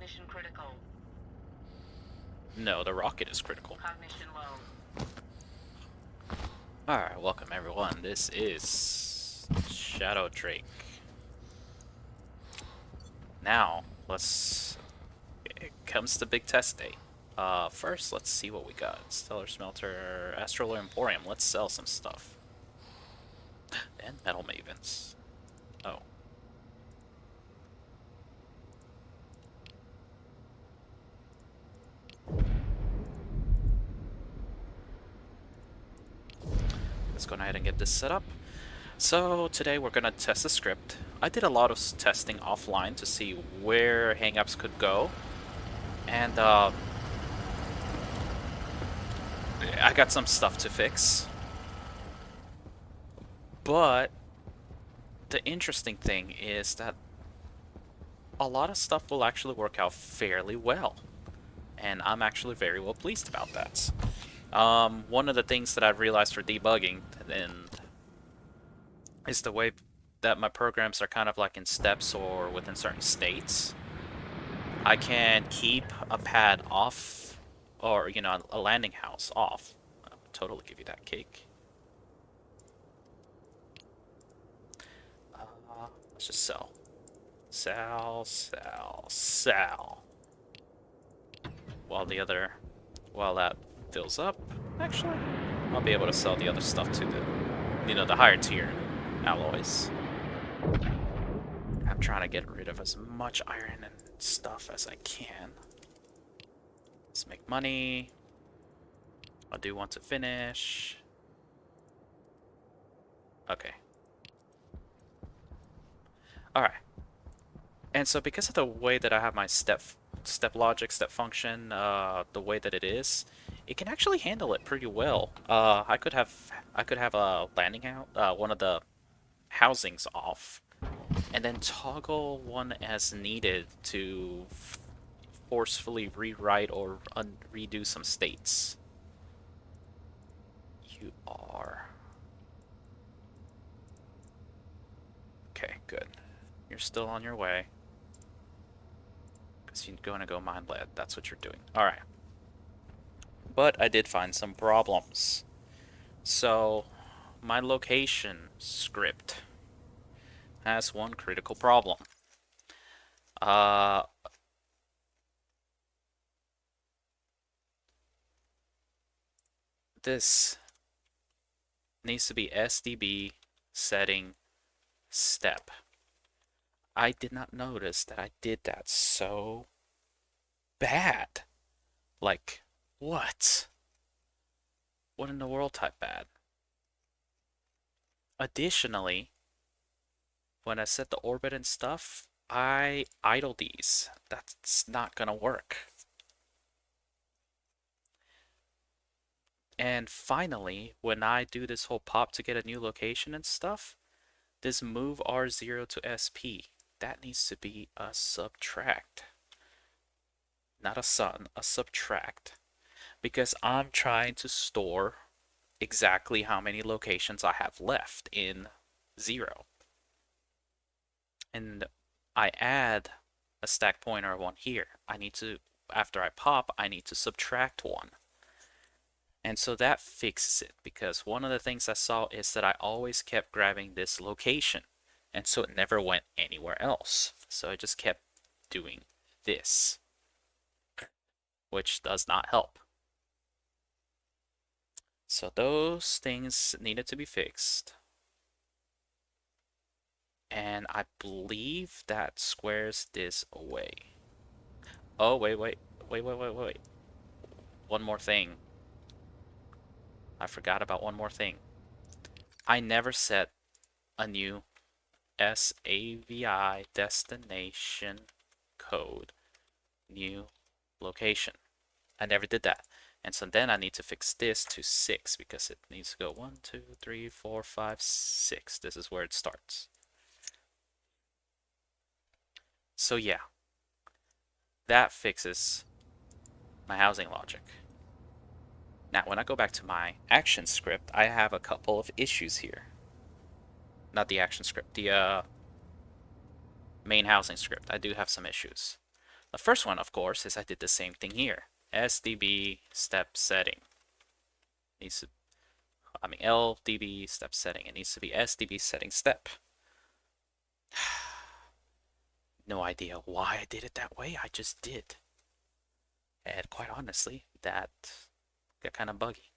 Cognition critical. No, the rocket is critical. Cognition low. Alright, welcome everyone. This is Shadow Drake. Now, it comes the big test day. First, let's see what we got. Stellar Smelter, Astral Emporium. Let's sell some stuff. And Metal Mavens. Oh. Let's go ahead and get this set up. So today we're gonna test the script. I did a lot of testing offline to see where hangups could go, and I got some stuff to fix. But the interesting thing is that a lot of stuff will actually work out fairly well, and I'm actually very well pleased about that. One of the things that I've realized for debugging and is the way that my programs are kind of like in steps or within certain states. I can keep a pad off, or a landing house off. I'll totally give you that cake. Let's just sell. Sell. While that fills up, actually, I'll be able to sell the other stuff to the higher tier alloys. I'm trying to get rid of as much iron and stuff as I can. Let's make money. I do want to finish. Okay. Alright. And so because of the way that I have my step logic, step function, the way that it is, it can actually handle it pretty well. I could have a landing out, one of the housings off, and then toggle one as needed to forcefully rewrite or redo some states. You are... Okay, good. You're still on your way. Because you're going to go mine lead. That's what you're doing. Alright. But I did find some problems. So, my location script has one critical problem. This needs to be SDB setting step. I did not notice that I did that so bad. Like, what? What in the world type bad? Additionally, when I set the orbit and stuff, I idle these. That's not gonna work. And finally, when I do this whole pop to get a new location and stuff, this move R0 to SP, that needs to be a subtract. Not a sum, a subtract. Because I'm trying to store exactly how many locations I have left in 0. And I add a stack pointer one here. After I pop, I need to subtract one. And so that fixes it, because one of the things I saw is that I always kept grabbing this location, and so it never went anywhere else. So I just kept doing this, which does not help. So those things needed to be fixed. And I believe that squares this away. Oh, wait. One more thing. I forgot about one more thing. I never set a new SAVI destination code new location. I never did that. And so then I need to fix this to 6 because it needs to go 1, 2, 3, 4, 5, 6. This is where it starts. So yeah, that fixes my housing logic. Now, when I go back to my action script, I have a couple of issues here. Not the action script, the main housing script. I do have some issues. The first one, of course, is I did the same thing here. SDB step setting. Needs to, LDB step setting. It needs to be SDB setting step. No idea why I did it that way. I just did. And quite honestly, that got kind of buggy.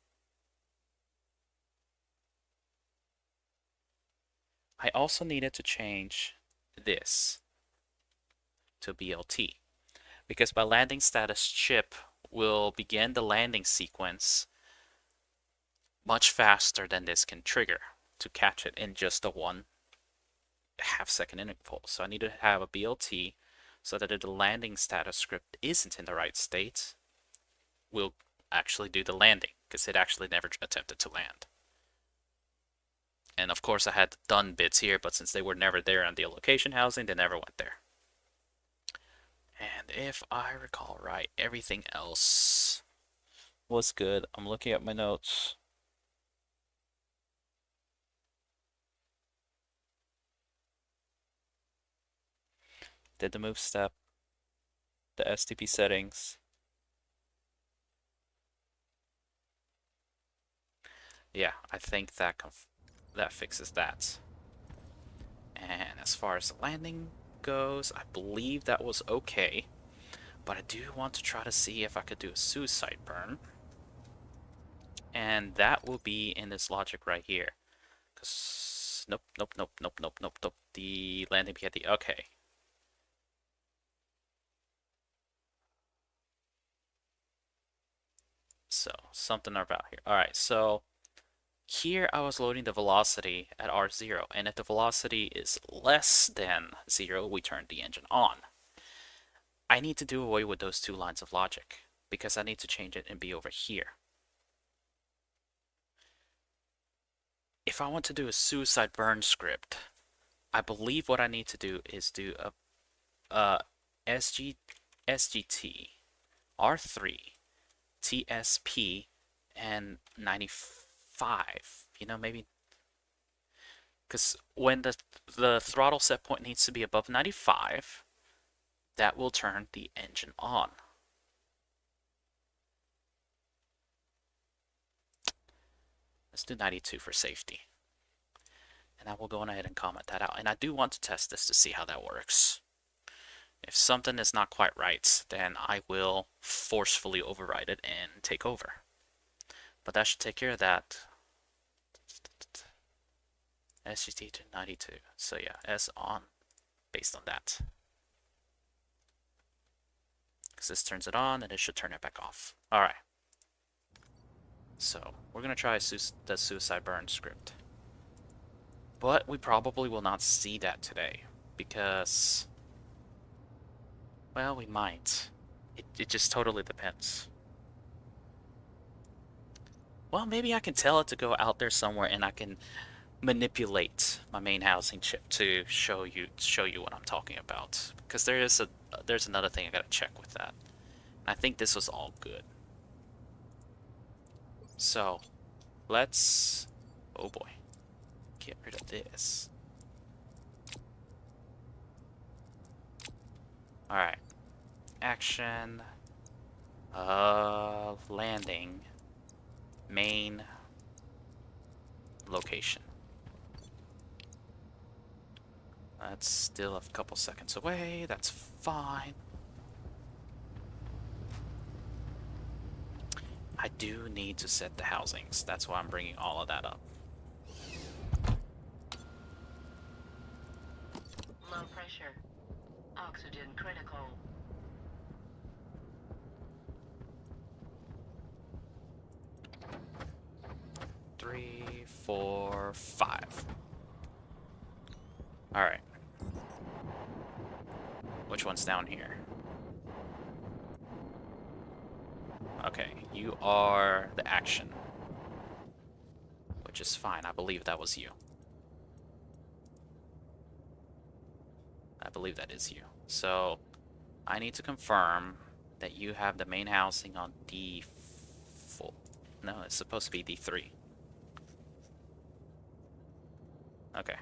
I also needed to change this to BLT because my landing status chip will begin the landing sequence much faster than this can trigger to catch it in just a 1/2 second interval. So I need to have a BLT so that if the landing status script isn't in the right state, we'll actually do the landing because it actually never attempted to land. And of course I had the done bits here, but since they were never there on the location housing, they never went there. And if I recall right, everything else was good. I'm looking at my notes. Did the move step, the STP settings. Yeah, I think that fixes that. And as far as the landing goes, I believe that was okay. But I do want to try to see if I could do a suicide burn. And that will be in this logic right here. Cause nope. The landing PID, okay. So something about here. Alright, so here I was loading the velocity at R0, and if the velocity is less than 0, we turn the engine on. I need to do away with those two lines of logic, because I need to change it and be over here. If I want to do a suicide burn script, I believe what I need to do is do a SGT, R3, TSP, and 95. You know, maybe because when the throttle set point needs to be above 95, that will turn the engine on. Let's do 92 for safety. And I will go ahead and comment that out. And I do want to test this to see how that works. If something is not quite right, then I will forcefully override it and take over. But that should take care of that. SGT to 92. So yeah, S on based on that. Because this turns it on and it should turn it back off. Alright. So we're going to try the suicide burn script. But we probably will not see that today. Because, well, we might. It just totally depends. Well, maybe I can tell it to go out there somewhere and I can manipulate my main housing chip to show you what I'm talking about. Because there's another thing I gotta check with that. I think this was all good. So let's, oh boy, get rid of this. All right, action, landing, main location. That's still a couple seconds away. That's fine. I do need to set the housings. That's why I'm bringing all of that up. Low pressure. Oxygen critical. Three, 4, 5. Alright. Which one's down here? Okay, you are the action. Which is fine. I believe that was you. I believe that is you. So, I need to confirm that you have the main housing on D4. No, it's supposed to be D3. Okay.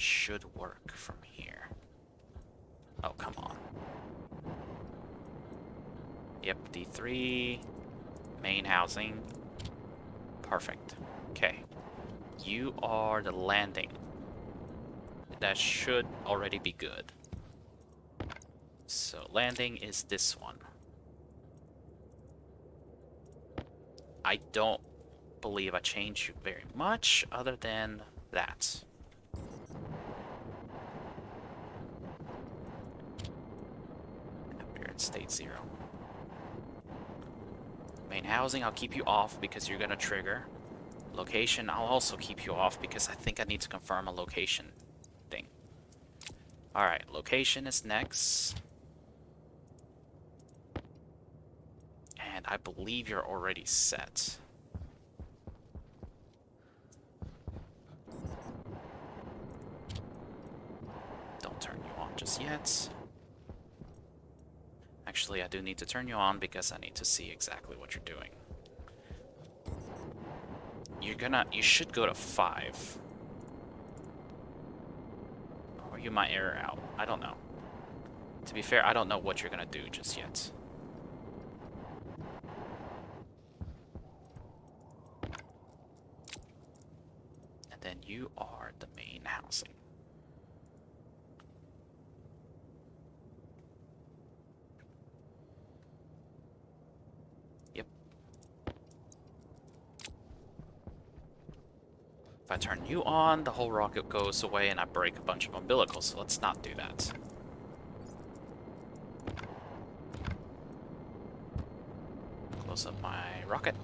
it should work from here. Oh, come on. Yep, D3, main housing. Perfect. Okay. You are the landing. That should already be good. So landing is this one. I don't believe I changed you very much other than that. We're at state 0. Main housing, I'll keep you off because you're gonna trigger. Location, I'll also keep you off because I think I need to confirm a location thing. Alright, location is next. And I believe you're already set. Don't turn you on just yet. Actually, I do need to turn you on because I need to see exactly what you're doing. You should go to 5. Or you might error out. I don't know. To be fair, I don't know what you're gonna do just yet. And then you are the main housing. Yep. If I turn you on, the whole rocket goes away and I break a bunch of umbilicals, so let's not do that. Close up my rocket.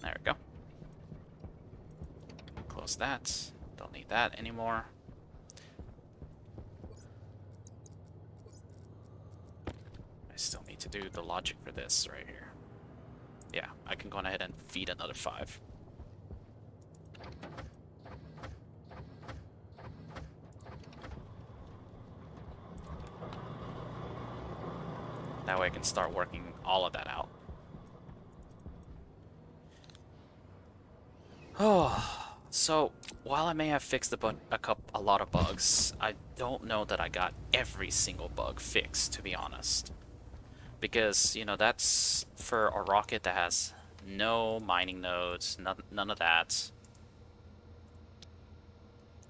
There we go. Close that. Don't need that anymore. I still need to do the logic for this right here. Yeah, I can go ahead and feed another 5. That way I can start working all of that out. Oh, so while I may have fixed a lot of bugs, I don't know that I got every single bug fixed, to be honest. Because, you know, that's for a rocket that has no mining nodes, none of that.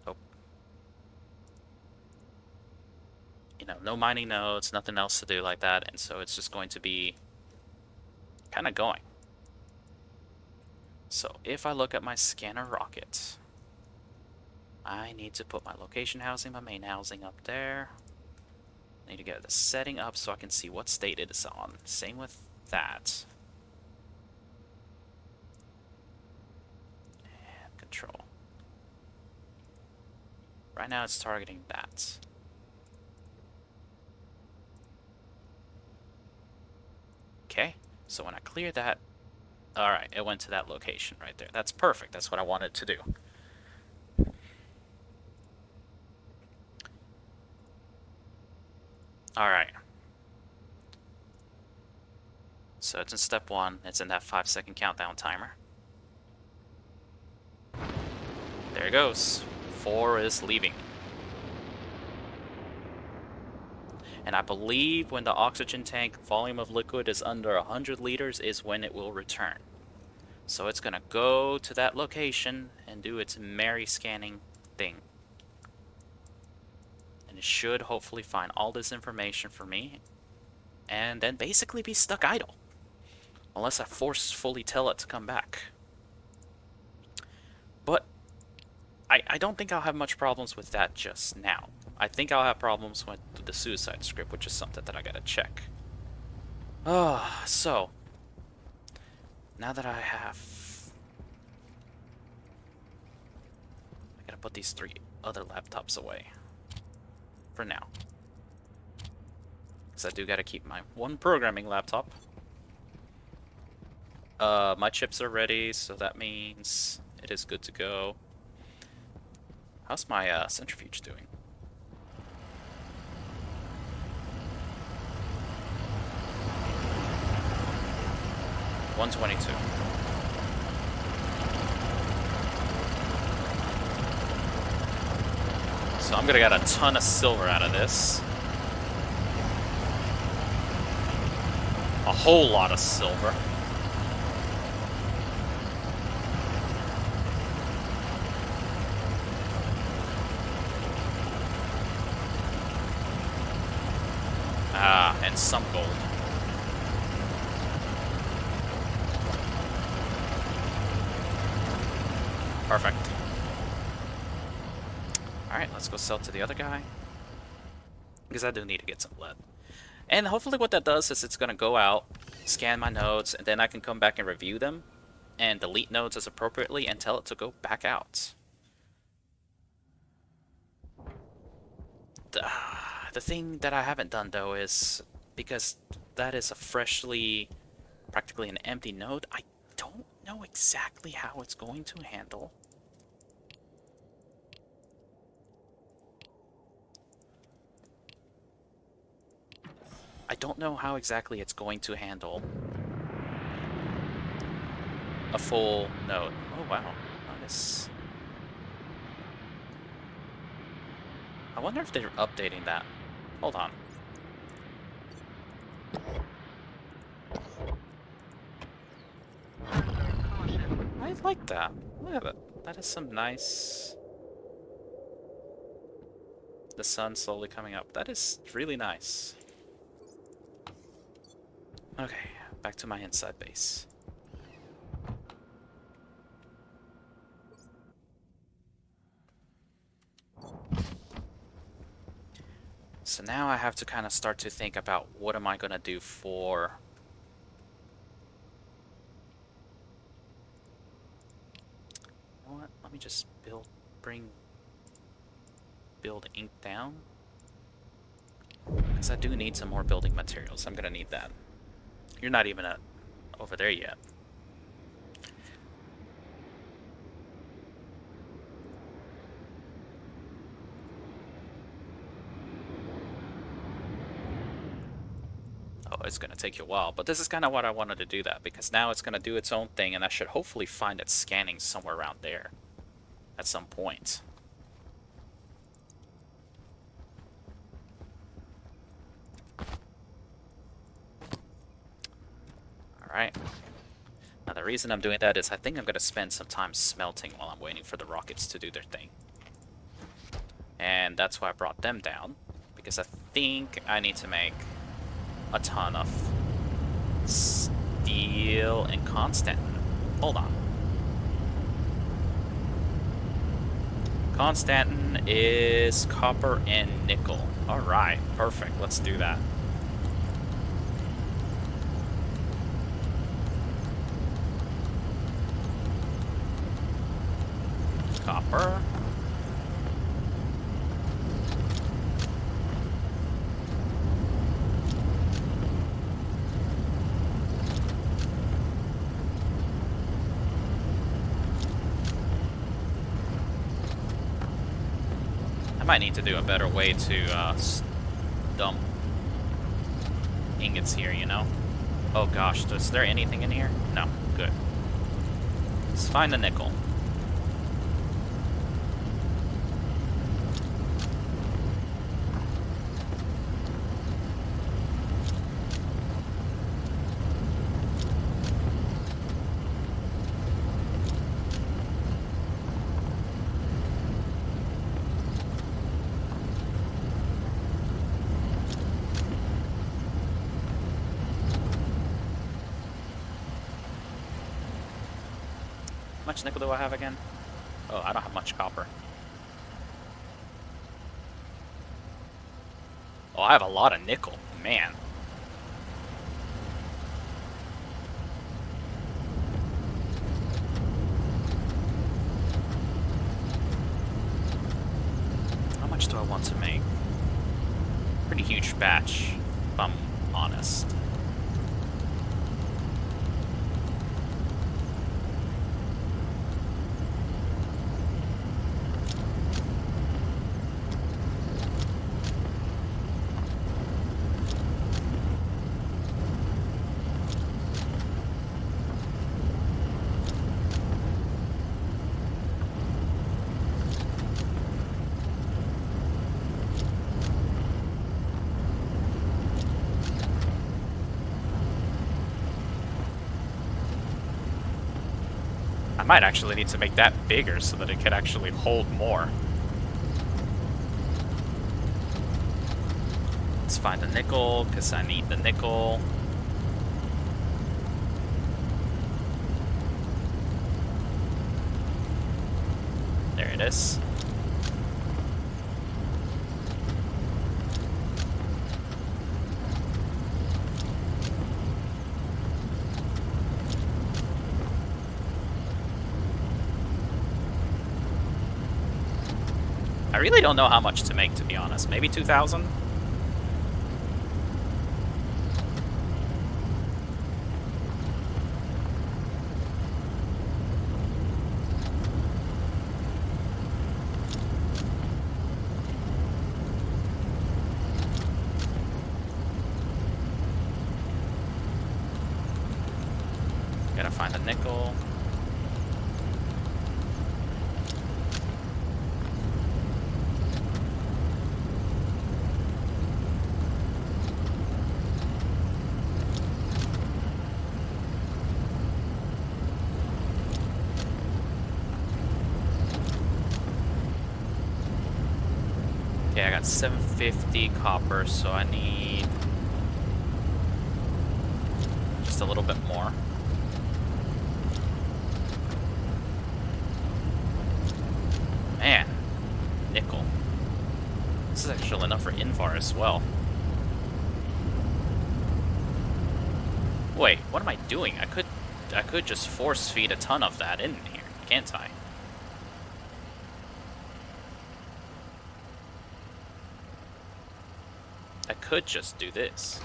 Oh. You know, no mining nodes, nothing else to do like that, and so it's just going to be kind of going. So if I look at my scanner rocket, I need to put my location housing, my main housing up there. I need to get the setting up so I can see what state it is on. Same with that. And control. Right now it's targeting that. Okay, so when I clear that, alright, it went to that location right there. That's perfect, that's what I wanted to do. Alright. So it's in step 1, it's in that 5-second countdown timer. There it goes. 4 is leaving. And I believe when the oxygen tank volume of liquid is under 100 liters is when it will return. So it's gonna go to that location and do its merry scanning thing. And it should hopefully find all this information for me and then basically be stuck idle. Unless I forcefully tell it to come back. But I don't think I'll have much problems with that just now. I think I'll have problems with the suicide script, which is something that I gotta check. So now that I have, I gotta put these 3 other laptops away for now, because I do gotta keep my one programming laptop. My chips are ready, so that means It is good to go. How's my centrifuge doing? $122. So I'm gonna get a ton of silver out of this. A whole lot of silver. Ah, and some gold. Perfect. Alright, let's go sell to the other guy. Because I do need to get some lead. And hopefully what that does is it's going to go out, scan my nodes, and then I can come back and review them, and delete nodes as appropriately, and tell it to go back out. The thing that I haven't done, though, is because that is a freshly, practically an empty node, I don't know exactly how it's going to handle. I don't know how exactly it's going to handle a full node. Oh wow, nice. I wonder if they're updating that. Hold on. I like that. Look at that. That is some nice... The sun slowly coming up. That is really nice. Okay, back to my inside base. So now I have to kind of start to think about what am I going to do for... You know what? Let me just build ink down. Because I do need some more building materials. I'm going to need that. You're not even over there yet. Oh, it's going to take you a while, but this is kind of what I wanted to do that, because now it's going to do its own thing, and I should hopefully find it scanning somewhere around there at some point. Alright. Now the reason I'm doing that is I think I'm going to spend some time smelting while I'm waiting for the rockets to do their thing. And that's why I brought them down, because I think I need to make a ton of steel and Constantin. Hold on. Constantin is copper and nickel. Alright, perfect. Let's do that. Copper. I might need to do a better way to dump ingots here, you know? Oh gosh, is there anything in here? No, good. Let's find the nickel. How much nickel do I have again? Oh, I don't have much copper. Oh, I have a lot of nickel. Man. How much do I want to make? Pretty huge batch, if I'm honest. might actually need to make that bigger so that it could actually hold more. Let's find a nickel, because I need the nickel. There it is. I really don't know how much to make, to be honest. Maybe 2,000? Gotta find a nickel. Okay, I got 750 copper, so I need just a little bit more. Man, nickel. This is actually enough for Invar as well. Wait, what am I doing? I could just force feed a ton of that in here, can't I? I could just do this.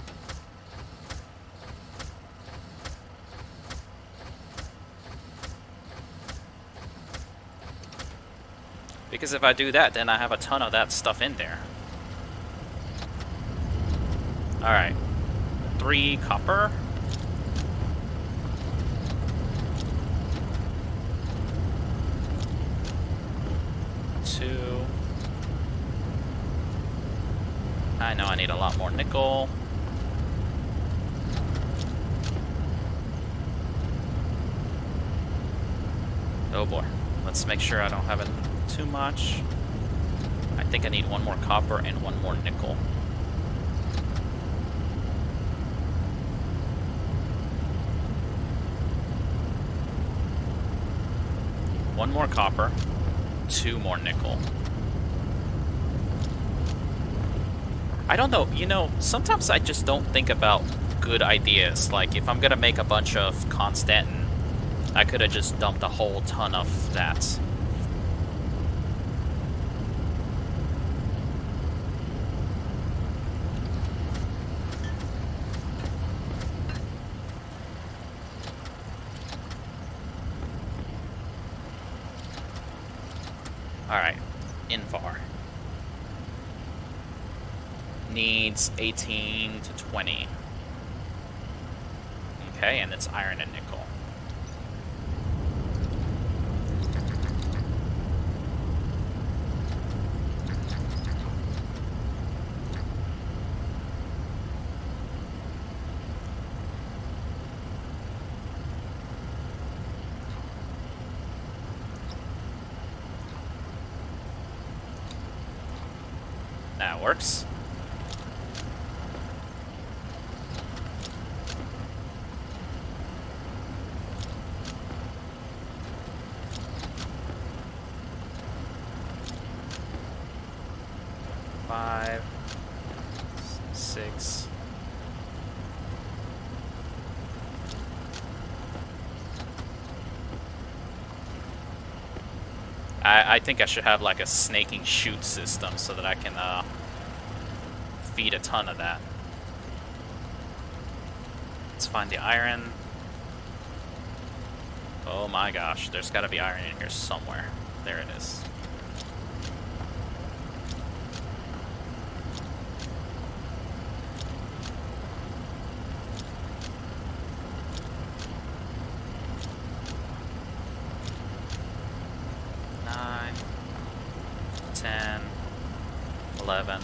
Because if I do that, then I have a ton of that stuff in there. Alright. 3 copper. I know I need a lot more nickel. Oh boy. Let's make sure I don't have it too much. I think I need 1 more copper and 1 more nickel. One more copper, 2 more nickel. I don't know, you know, sometimes I just don't think about good ideas. Like, if I'm gonna make a bunch of Constantin, I could have just dumped a whole ton of that. Alright, Invar. Needs 18 to 20. Okay, and it's iron and nickel. That works. Five, 6. I think I should have like a snaking chute system so that I can feed a ton of that. Let's find the iron. Oh my gosh, there's gotta be iron in here somewhere. There it is. Nine, 10, 11.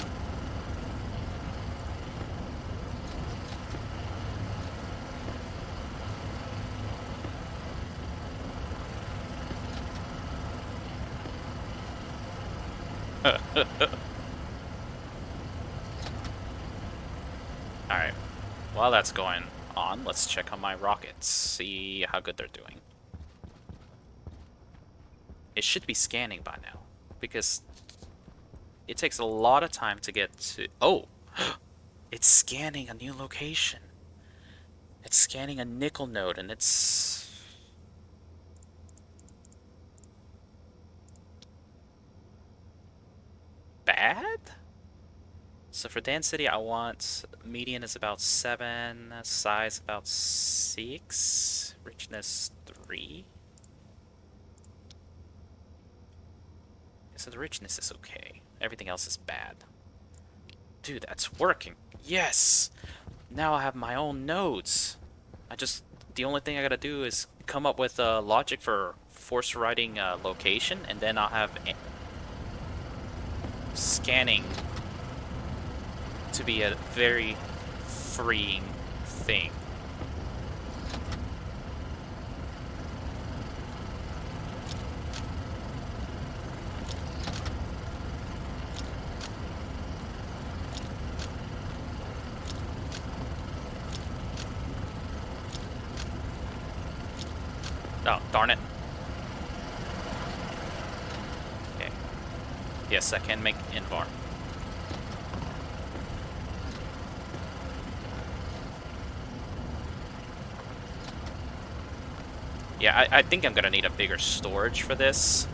Alright, while that's going on, let's check on my rockets, see how good they're doing. It should be scanning by now, because it takes a lot of time to get to... Oh! It's scanning a new location. It's scanning a nickel node, and it's... bad? So for density, I want... median is about 7, size about 6, richness 3. So the richness is okay. Everything else is bad. Dude, that's working. Yes! Now I have my own nodes. The only thing I gotta do is come up with logic for force writing location, and then I'll have scanning to be a very freeing thing. Oh, darn it. Okay. Yes, I can make invar. Yeah, I think I'm gonna need a bigger storage for this.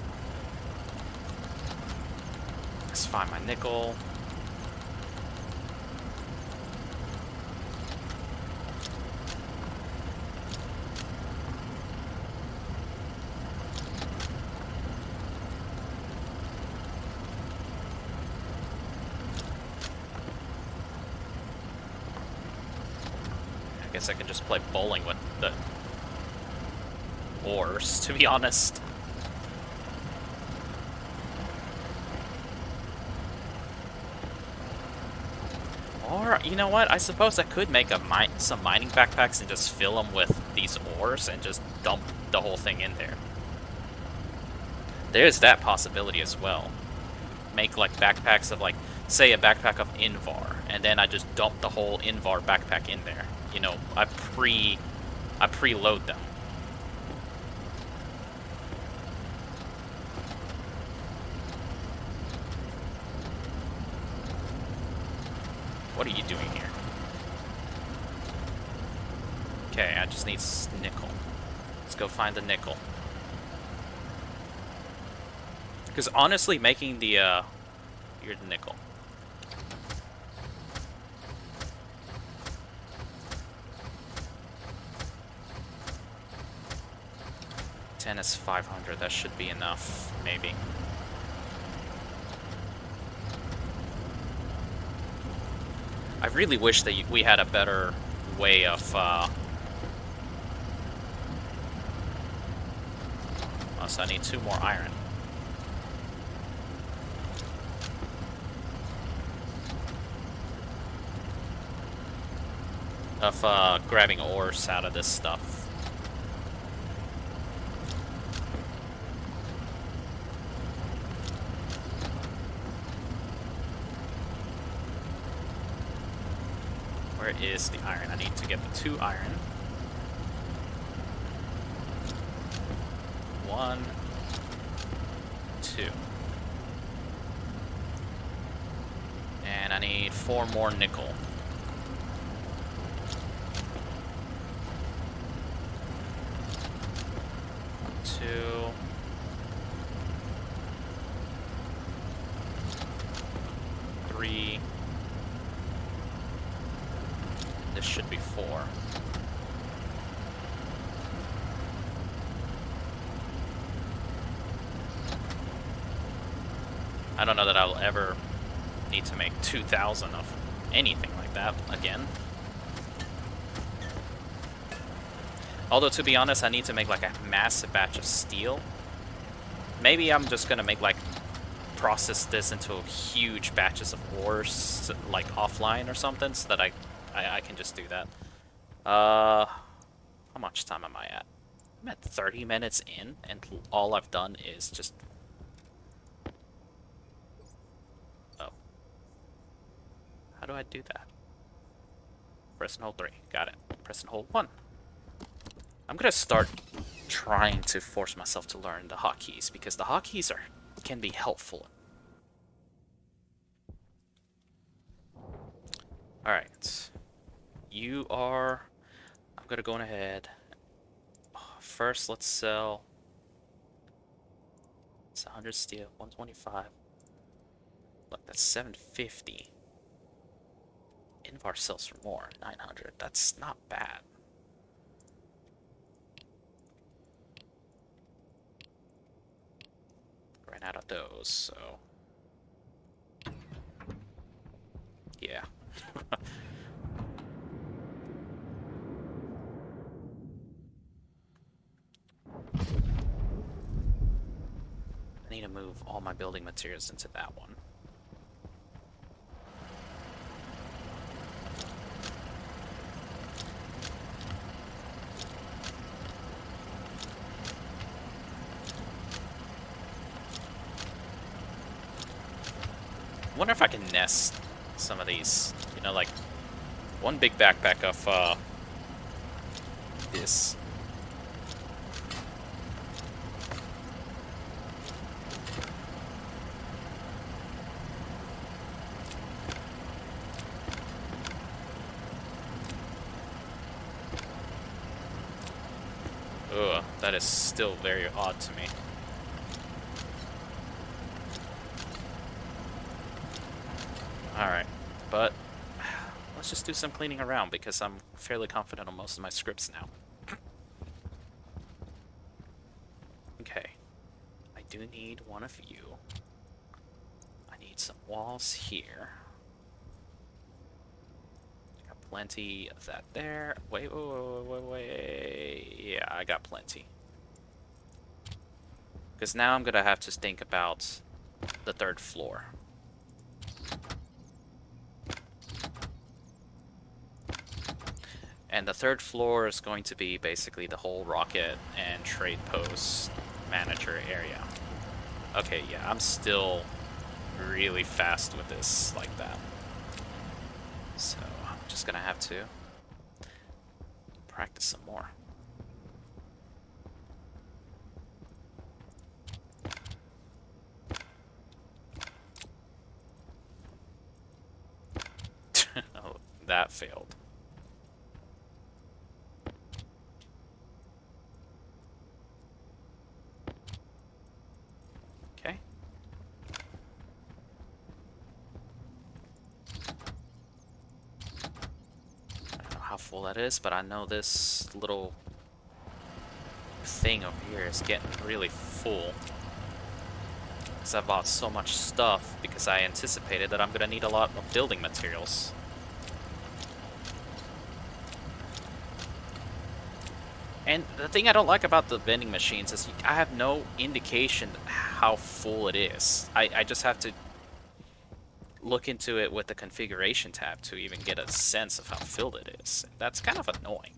Let's find my nickel. I guess I can just play bowling with the ores, to be honest. Or, you know what? I suppose I could make some mining backpacks and just fill them with these ores and just dump the whole thing in there. There's that possibility as well. Make like backpacks of like, say a backpack of Invar, and then I just dump the whole Invar backpack in there. You know, I preload them. What are you doing here? Okay, I just need nickel. Let's go find the nickel. Because honestly, making the, here's the nickel. Ten is 500, that should be enough, maybe. I really wish that we had a better way of, oh, so I need 2 more iron. Of, grabbing ores out of this stuff. Where is the iron? I need to get the 2 iron. 1, 2. And I need 4 more nickel. Two. 3. This should be 4. I don't know that I'll ever need to make 2,000 of anything like that again. Although, to be honest, I need to make like a massive batch of steel. Maybe I'm just gonna make like process this into huge batches of ores, like offline or something, so that I can just do that. How much time am I at? I'm at 30 minutes in, and all I've done is just do I do that? Press and hold 3. Got it. Press and hold 1. I'm gonna start trying to force myself to learn the hotkeys, because the hotkeys can be helpful. Alright. You are... I'm gonna go on ahead. First, let's sell... It's 100 steel, 125. Look, that's 750. Invar sells for more, 900. That's not bad. Ran out of those, so... Yeah. I need to move all my building materials into that one. I wonder if I can nest some of these. You know, like one big backpack of this. Ugh, that is still very odd to me. Alright, but let's just do some cleaning around because I'm fairly confident on most of my scripts now. Okay, I do need one of you. I need some walls here. Got plenty of that there. Wait. Yeah, I got plenty. Because now I'm gonna have to think about the 3rd floor. And the 3rd floor is going to be basically the whole rocket and trade post manager area. Okay, yeah, I'm still really fast with this like that. So I'm just gonna have to practice some more. Oh, that failed. Okay. I don't know how full that is, but I know this little thing over here is getting really full. Because I bought so much stuff because I anticipated that I'm going to need a lot of building materials. And the thing I don't like about the vending machines is I have no indication how full it is. I just have to look into it with the configuration tab to even get a sense of how filled it is. That's kind of annoying.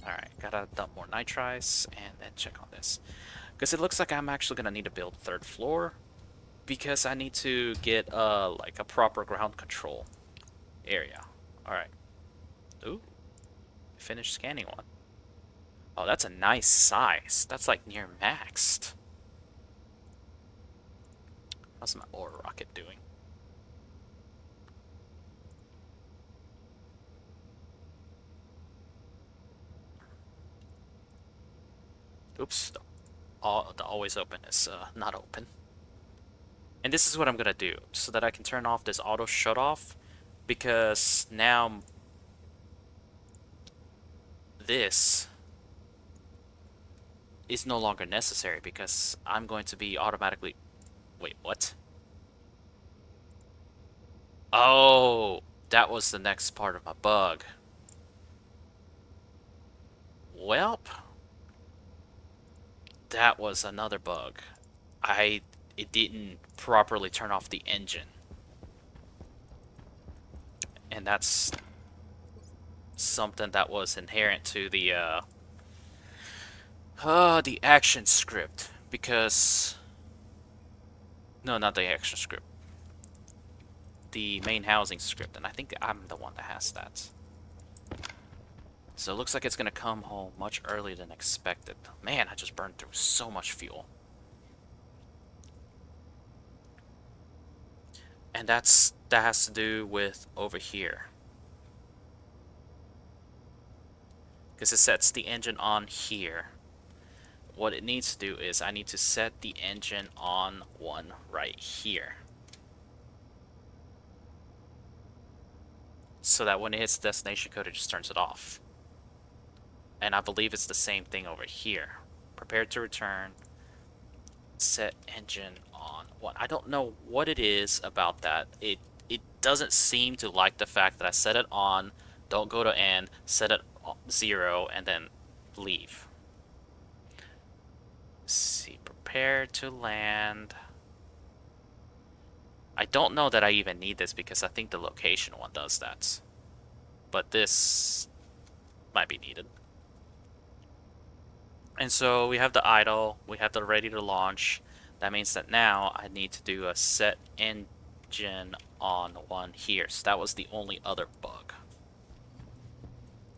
Alright, gotta dump more nitrice and then check on this. Because it looks like I'm actually gonna need to build 3rd floor. Because I need to get like a proper ground control area. Alright. Ooh. Finished scanning one. Oh, that's a nice size. That's like near maxed. How's my ore rocket doing? Oops. The always open is not open. And this is what I'm gonna do so that I can turn off this auto shut off, because now this is no longer necessary because I'm going to be automatically... Wait, what? Oh, that was the next part of my bug. Welp. That was another bug. It didn't properly turn off the engine. And that's something that was inherent to the action script, because No, not the extra script. The main housing script, and I think I'm the one that has that. So it looks like it's gonna come home much earlier than expected. Man, I just burned through so much fuel. And that has to do with over here. Because it sets the engine on here. What it needs to do is I need to set the engine on one right here. So that when it hits the destination code, it just turns it off. And I believe it's the same thing over here. Prepare to return. Set engine on one. I don't know what it is about that. It doesn't seem to like the fact that I set it on, don't go to end, set it 0, and then leave. Let's see, prepare to land. I don't know that I even need this because I think the location one does that. But this might be needed. And so we have the idle, we have the ready to launch. That means that now I need to do a set engine on one here. So that was the only other bug.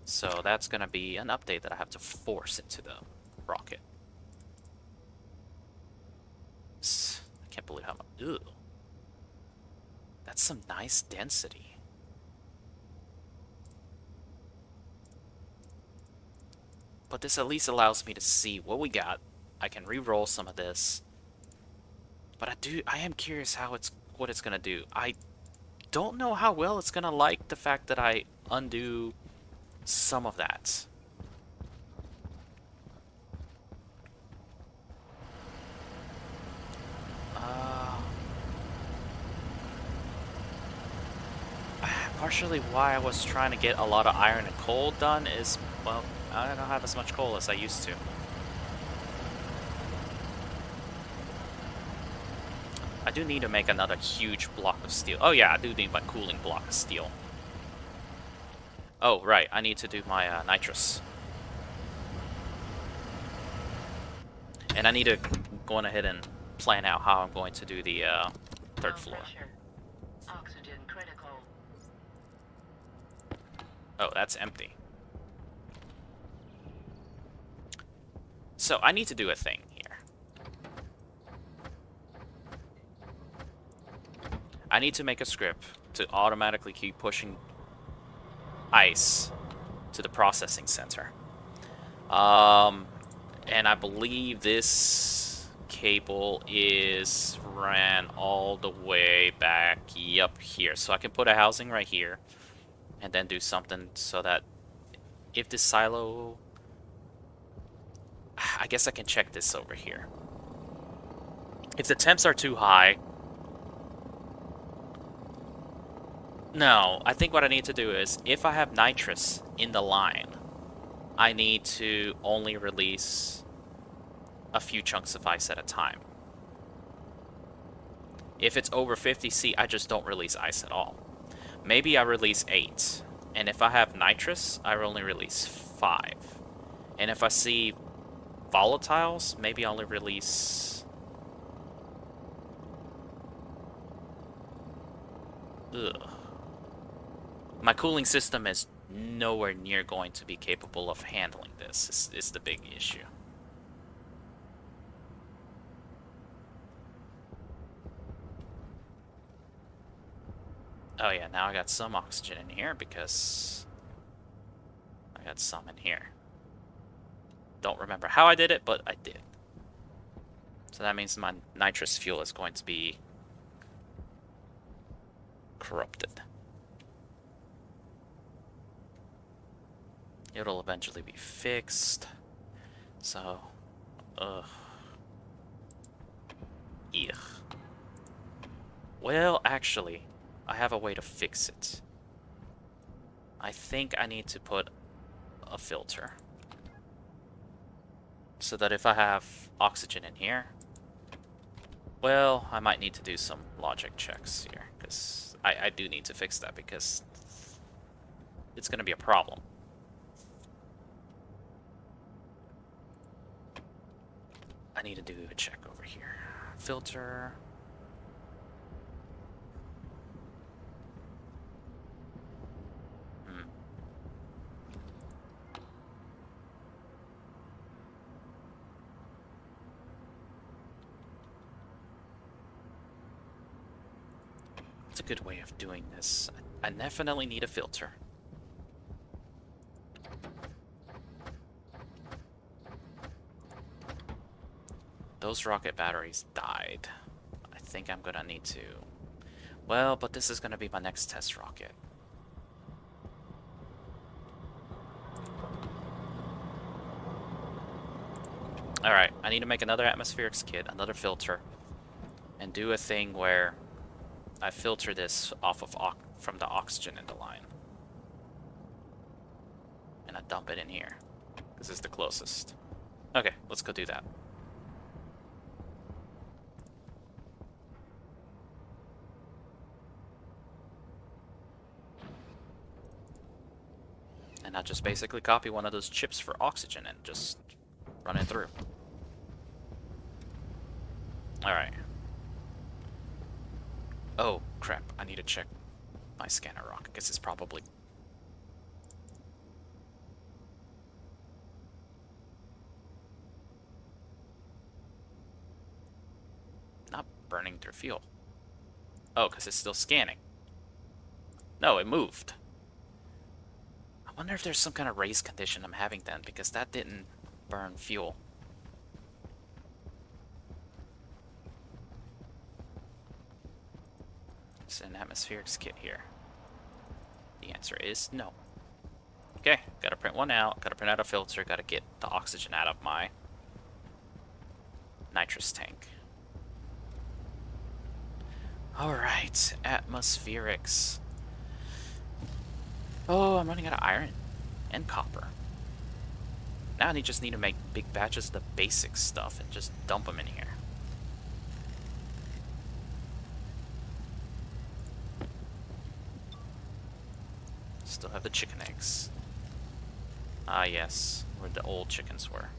So that's going to be an update that I have to force into the rocket. I can't believe how much. Ew. That's some nice density. But this at least allows me to see what we got. I can re-roll some of this. But I am curious what it's gonna do. I don't know how well it's gonna like the fact that I undo some of that. Partially why I was trying to get a lot of iron and coal done is, well, I don't have as much coal as I used to. I do need to make another huge block of steel. Oh yeah, I do need my cooling block of steel. Oh, right, I need to do my nitrous. And I need to go on ahead and plan out how I'm going to do the third floor. Oxygen critical. Oh, that's empty. So I need to do a thing here. I need to make a script to automatically keep pushing ice to the processing center. And I believe this cable is ran all the way back up here. So I can put a housing right here and then do something so that if this silo... I guess I can check this over here. If the temps are too high... No, I think what I need to do is, if I have nitrous in the line, I need to only release a few chunks of ice at a time. If it's over 50C, I just don't release ice at all. Maybe I release 8. And if I have nitrous, I only release 5. And if I see volatiles, maybe I only release... Ugh. My cooling system is nowhere near going to be capable of handling this. Is the big issue. Oh yeah, now I got some oxygen in here because I got some in here. Don't remember how I did it, but I did. So that means my nitrous fuel is going to be corrupted. It'll eventually be fixed. So, ugh. Well, actually, I have a way to fix it. I think I need to put a filter. So that if I have oxygen in here, well, I might need to do some logic checks here. Because I do need to fix that because it's going to be a problem. I need to do a check over here. Filter. It's a good way of doing this. I definitely need a filter. Those rocket batteries died. I think I'm gonna need to... Well, but this is gonna be my next test rocket. Alright, I need to make another atmospherics kit, another filter, and do a thing where I filter this off of from the oxygen in the line. And I dump it in here. This is the closest. Okay, let's go do that. And I just basically copy one of those chips for oxygen and just run it through. Alright. Oh, crap. I need to check my scanner rock. I guess it's probably... not burning through fuel. Oh, because it's still scanning. No, it moved. I wonder if there's some kind of race condition I'm having then, because that didn't burn fuel. It's an atmospherics kit here. The answer is no. Okay, gotta print one out, gotta print out a filter, gotta get the oxygen out of my nitrous tank. Alright, atmospherics. Oh, I'm running out of iron and copper. Now I just need to make big batches of the basic stuff and just dump them in here. Still have the chicken eggs. Ah, yes, where the old chickens were.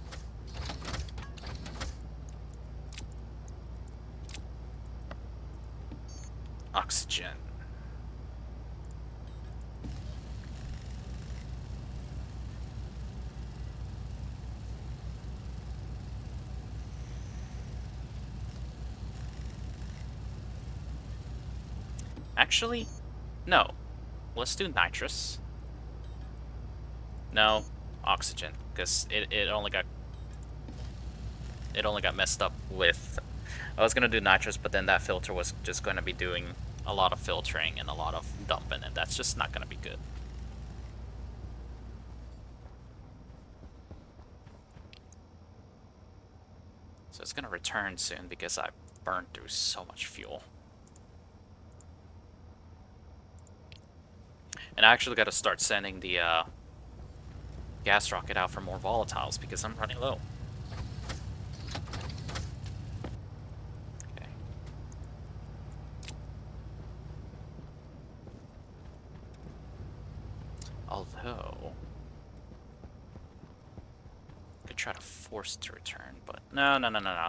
Oxygen. Actually, no. Let's do nitrous. No, oxygen, because it only got messed up with... I was gonna do nitrous, but then that filter was just gonna be doing a lot of filtering and a lot of dumping, and that's just not gonna be good. So it's gonna return soon because I burned through so much fuel. And I actually gotta start sending the gas rocket out for more volatiles because I'm running low. Okay. Although I could try to force it to return, but no.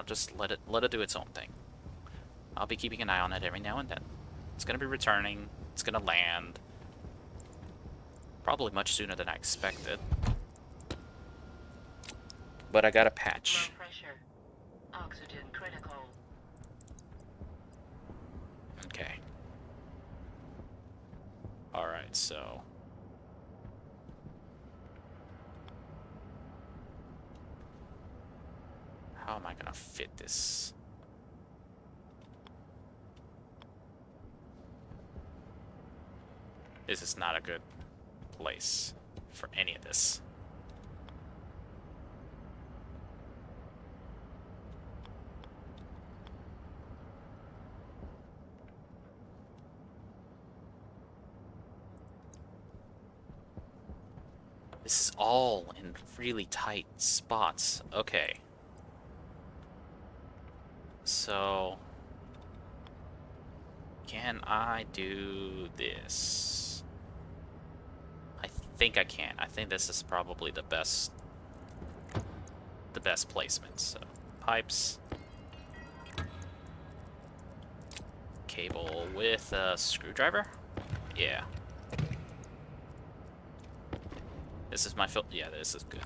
Just let it do its own thing. I'll be keeping an eye on it every now and then. It's gonna be returning. It's gonna land. Probably much sooner than I expected. But I got a patch. Low pressure. Oxygen critical. Okay. Alright, so... how am I gonna fit this? This is not a good place for any of this. This is all in really tight spots. Okay. So, can I do this? I think I can. I think this is probably the best placement. So, pipes, cable with a screwdriver. Yeah. This is my filter. Yeah, this is good.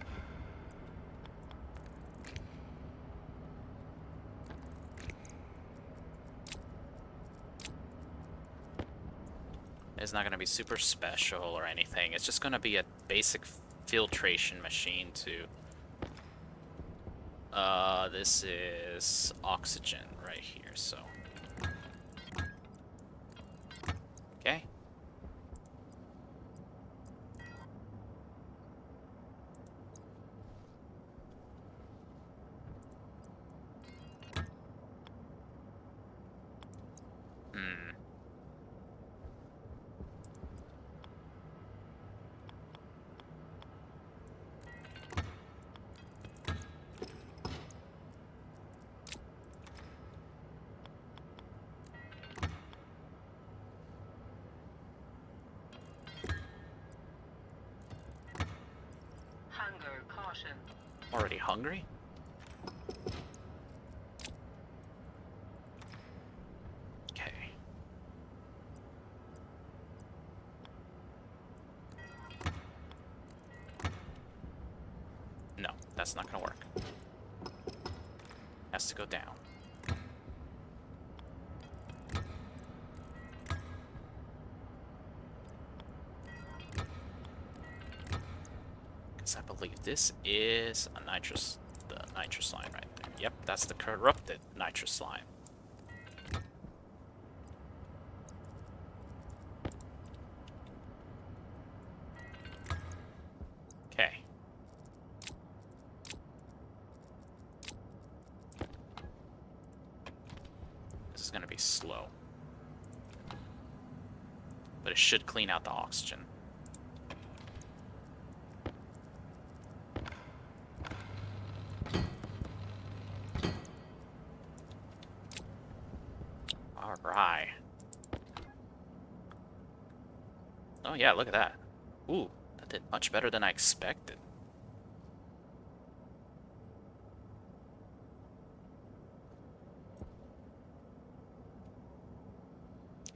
It's not going to be super special or anything. It's just going to be a basic filtration machine to... this is oxygen right here, so... Okay. Hunger caution. Already hungry? Okay. No, that's not gonna work. Has to go down. Because I believe this is a nitrous, the nitrous line right there. Yep, that's the corrupted nitrous line. Okay. This is going to be slow. But it should clean out the oxygen. Alright. Oh yeah, look at that. Ooh, that did much better than I expected.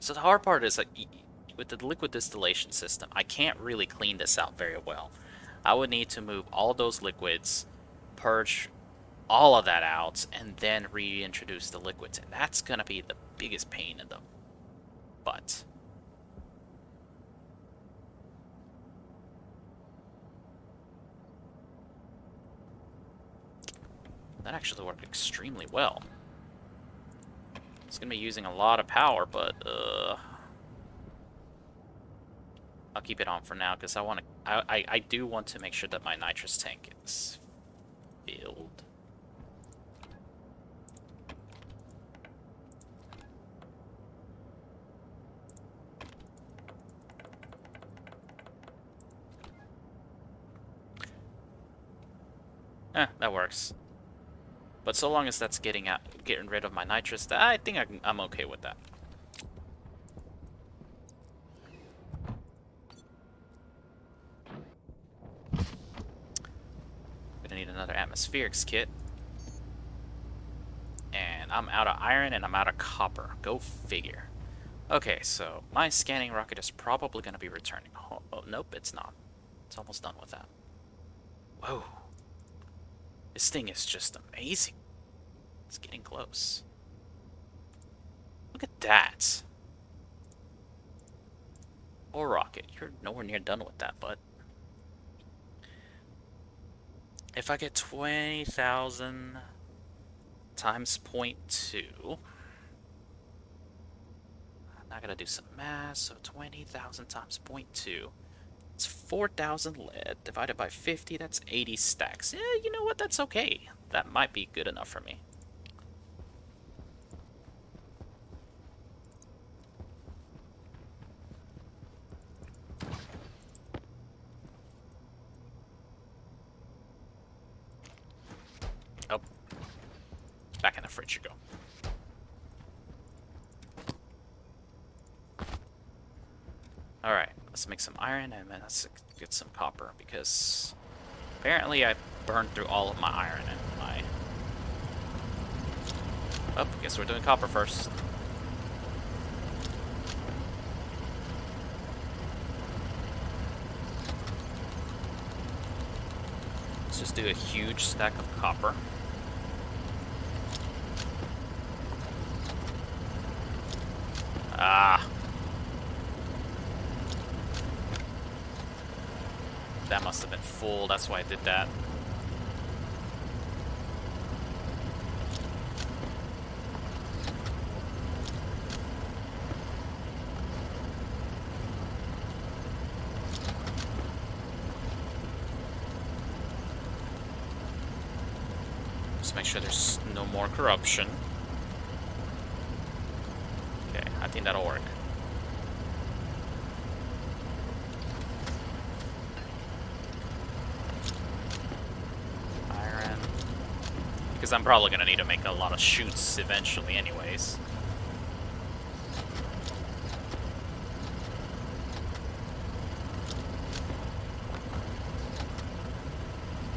So the hard part is that with the liquid distillation system, I can't really clean this out very well. I would need to move all those liquids, purge all of that out, and then reintroduce the liquids. And that's going to be the biggest pain in the butt. That actually worked extremely well. It's going to be using a lot of power, but I'll keep it on for now because I do want to make sure that my nitrous tank is filled. That works. But so long as that's getting rid of my nitrous, I think I'm okay with that. Gonna need another atmospherics kit. And I'm out of iron and I'm out of copper. Go figure. Okay, so my scanning rocket is probably gonna be returning. Oh, nope, it's not. It's almost done with that. Whoa. This thing is just amazing. It's getting close. Look at that. Oh, rocket, you're nowhere near done with that, bud. If I get 20,000 times 0.2, I'm not gonna do some math, so 20,000 times 0.2. It's 4,000 lead divided by 50, that's 80 stacks. Yeah, you know what, that's okay. That might be good enough for me. Oh. Back in the fridge you go. Alright, let's make some iron and then let's get some copper because apparently I burned through all of my iron and my... Oh, guess we're doing copper first. Let's just do a huge stack of copper. Ah. That must have been full, that's why I did that. Just make sure there's no more corruption. Okay, I think that'll work. Iron. Because I'm probably going to need to make a lot of chutes eventually anyways.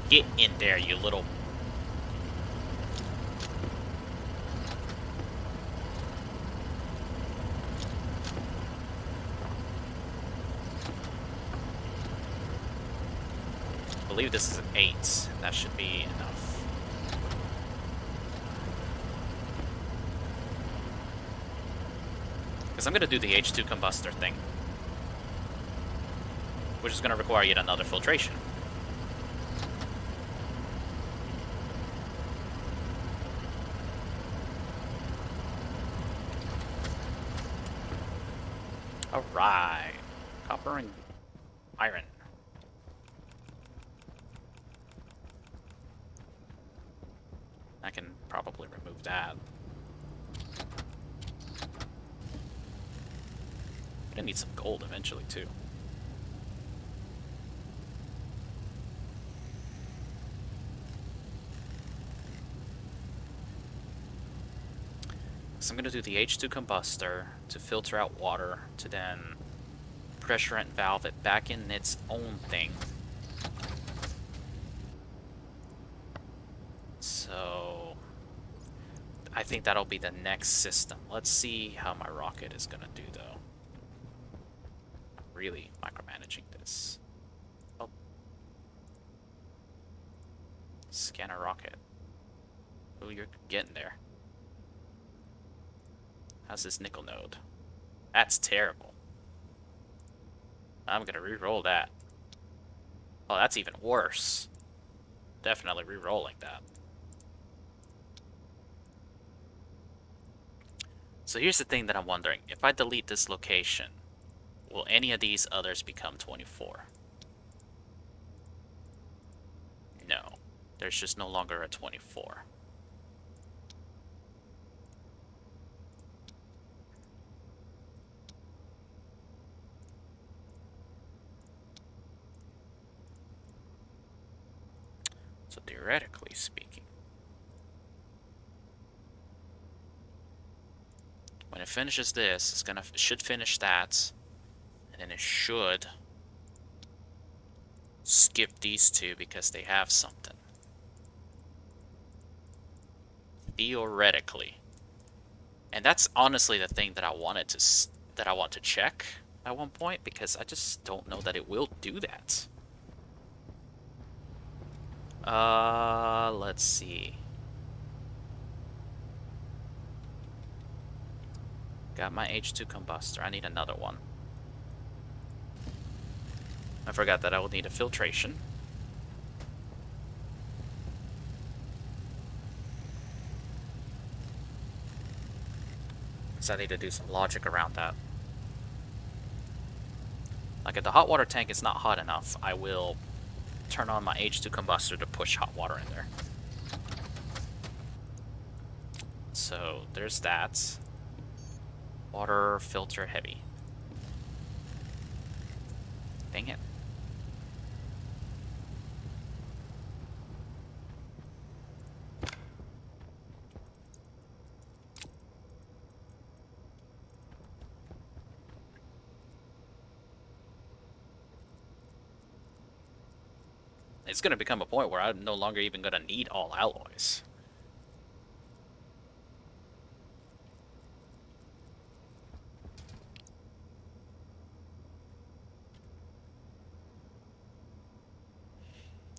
Get in there, you little... I believe this is an 8. That should be enough. Because I'm going to do the H2 Combustor thing, which is going to require yet another filtration. Alright. Copper and iron. I can probably remove that. I need some gold eventually, too. So I'm going to do the H2 Combustor to filter out water, to then pressure and valve it back in its own thing. So I think that'll be the next system. Let's see how my rocket is going to do, though. I'm really micromanaging this. Oh. Scanner rocket. Oh, you're getting there. How's this nickel node? That's terrible. I'm gonna re-roll that. Oh, that's even worse. Definitely re-rolling that. So here's the thing that I'm wondering. If I delete this location, will any of these others become 24? No. There's just no longer a 24. So theoretically speaking, when it finishes this, it should finish that, and then it should skip these two because they have something. Theoretically. And that's honestly the thing that I want to check at one point, because I just don't know that it will do that. Let's see. Got my H2 Combustor. I need another one. I forgot that I will need a filtration. So I need to do some logic around that. Like if the hot water tank is not hot enough, I will turn on my H2 Combustor to push hot water in there. So there's that. Water filter heavy. Dang it. It's going to become a point where I'm no longer even going to need all alloys.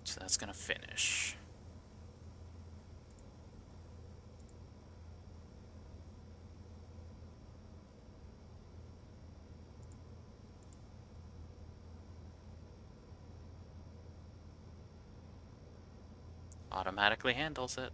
So that's going to finish. Automatically handles it.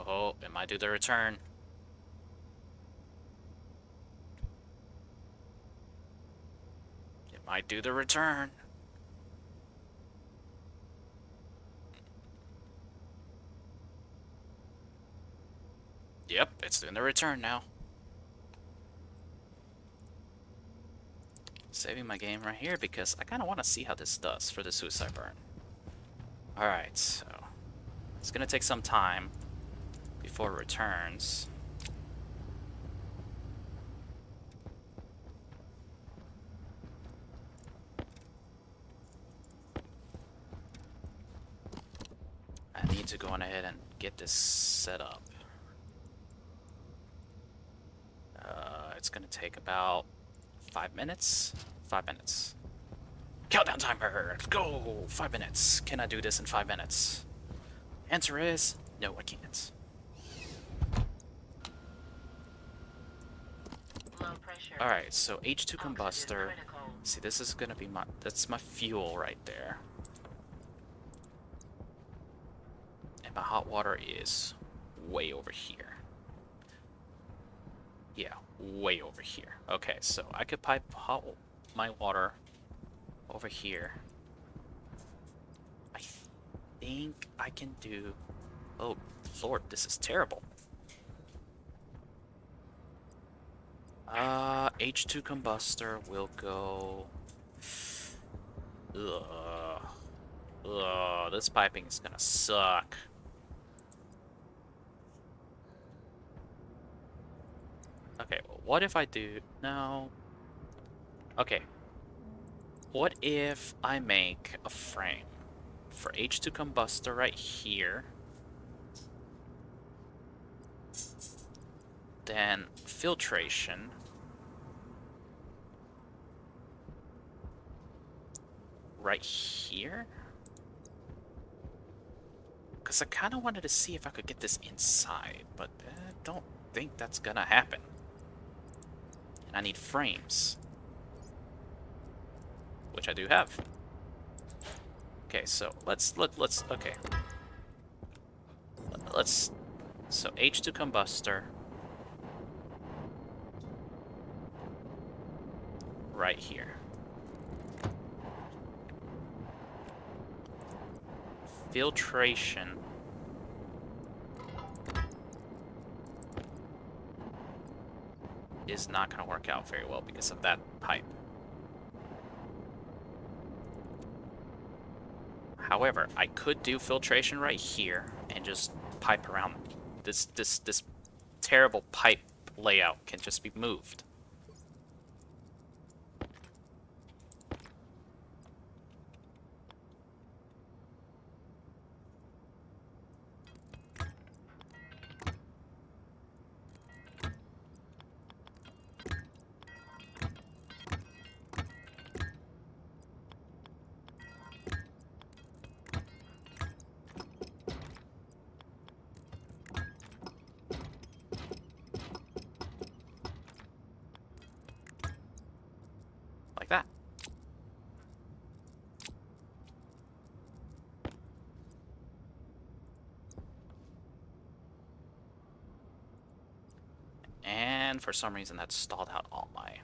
Oh, it might do the return. It might do the return. Yep, it's doing the return now. Saving my game right here because I kind of want to see how this does for the suicide burn. Alright, so it's going to take some time before it returns. I need to go on ahead and get this set up. It's gonna take about 5 minutes. 5 minutes. Countdown timer! Let's go! 5 minutes. Can I do this in 5 minutes? Answer is no, I can't. Low pressure. Alright, so H2 Oxygen Combustor. critical. See, this is gonna be that's my fuel right there. And my hot water is way over here. Yeah, way over here. Okay, so I could pipe my water over here. I think I can do... Oh, Lord, this is terrible. H2 Combustor will go... Ugh. Ugh, this piping is gonna suck. Okay, well, what if I do... No. Okay. What if I make a frame for H2 Combustor right here, then filtration right here? Because I kind of wanted to see if I could get this inside, but I don't think that's gonna happen. And I need frames, which I do have. Okay, so let's okay. So H2 Combustor right here. Filtration is not going to work out very well because of that pipe. However, I could do filtration right here and just pipe around. This terrible pipe layout can just be moved. Like that. And for some reason that stalled out all my...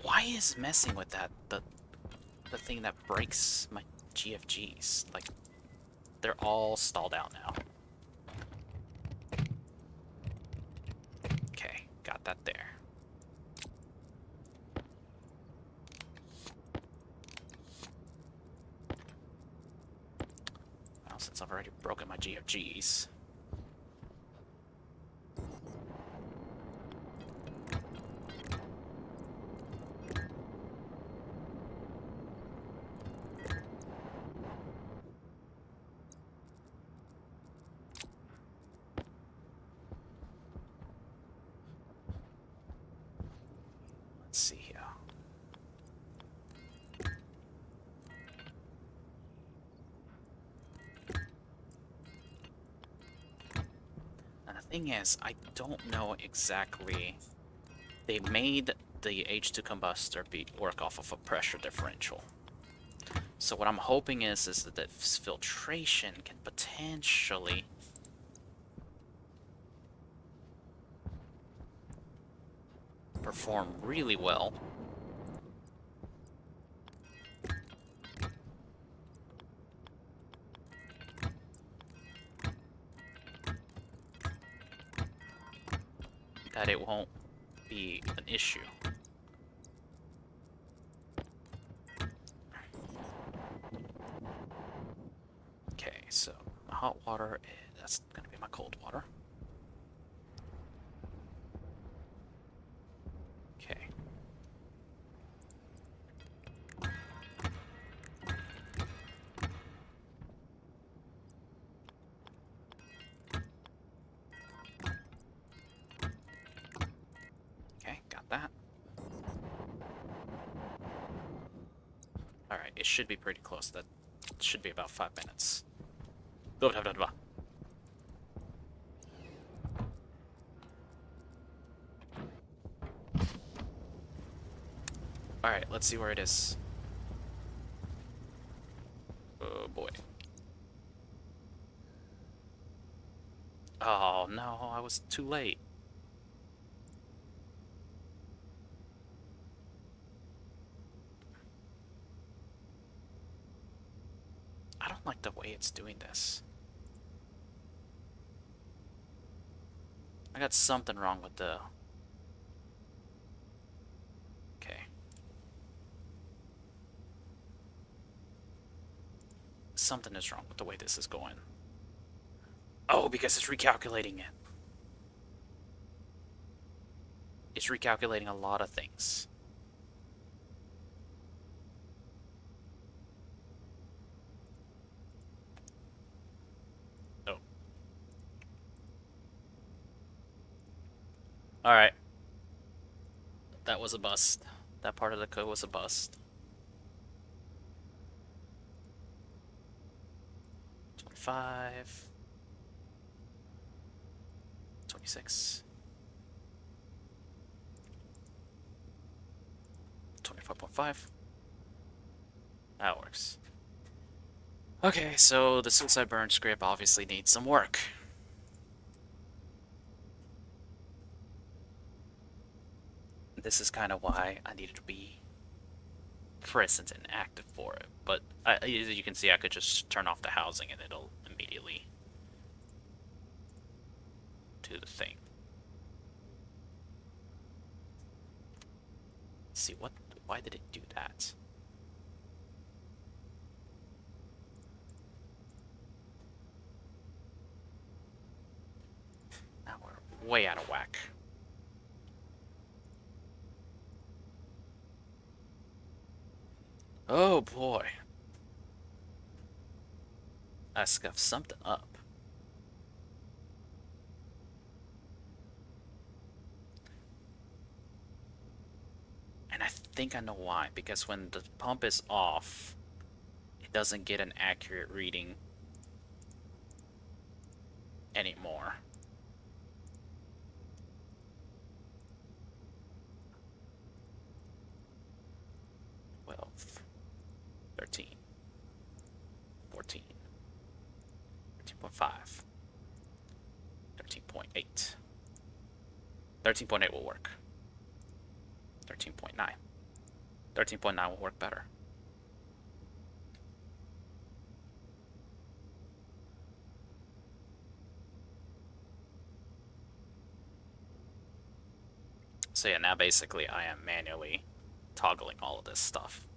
Why is messing with that the thing that breaks my GFGs? Like, they're all stalled out now. Okay, got that there. Well, since I've already broken my GFGs... let's see here. And the thing is, I don't know exactly. They made the H2 combustor work off of a pressure differential. So what I'm hoping is that this filtration can potentially perform really well. That it won't be an issue. Okay, so my hot water, that's gonna be my cold water. Okay. Okay, got that. Alright, it should be pretty close. That should be about 5 minutes. Blah, blah, blah, blah. Alright, let's see where it is. Oh boy. Oh no, I was too late. I don't like the way it's doing this. I got something wrong with the... Okay. Something is wrong with the way this is going. Oh, because it's recalculating it. It's recalculating a lot of things. Oh. Alright. That was a bust. That part of the code was a bust. 25. 26. 25.5. That works. Okay, so the suicide burn script obviously needs some work. This is kind of why I needed to be present and active for it. But as you can see, I could just turn off the housing and it'll immediately do the thing. Let's see, why did it do that? Now we're way out of whack. Oh boy. I scuffed something up. And I think I know why. Because when the pump is off, it doesn't get an accurate reading anymore. Twelve, 13, 14, 13.5, 13.8. 13.8 will work. 13.9. 13.9 will work better. So yeah, now basically I am manually toggling all of this stuff.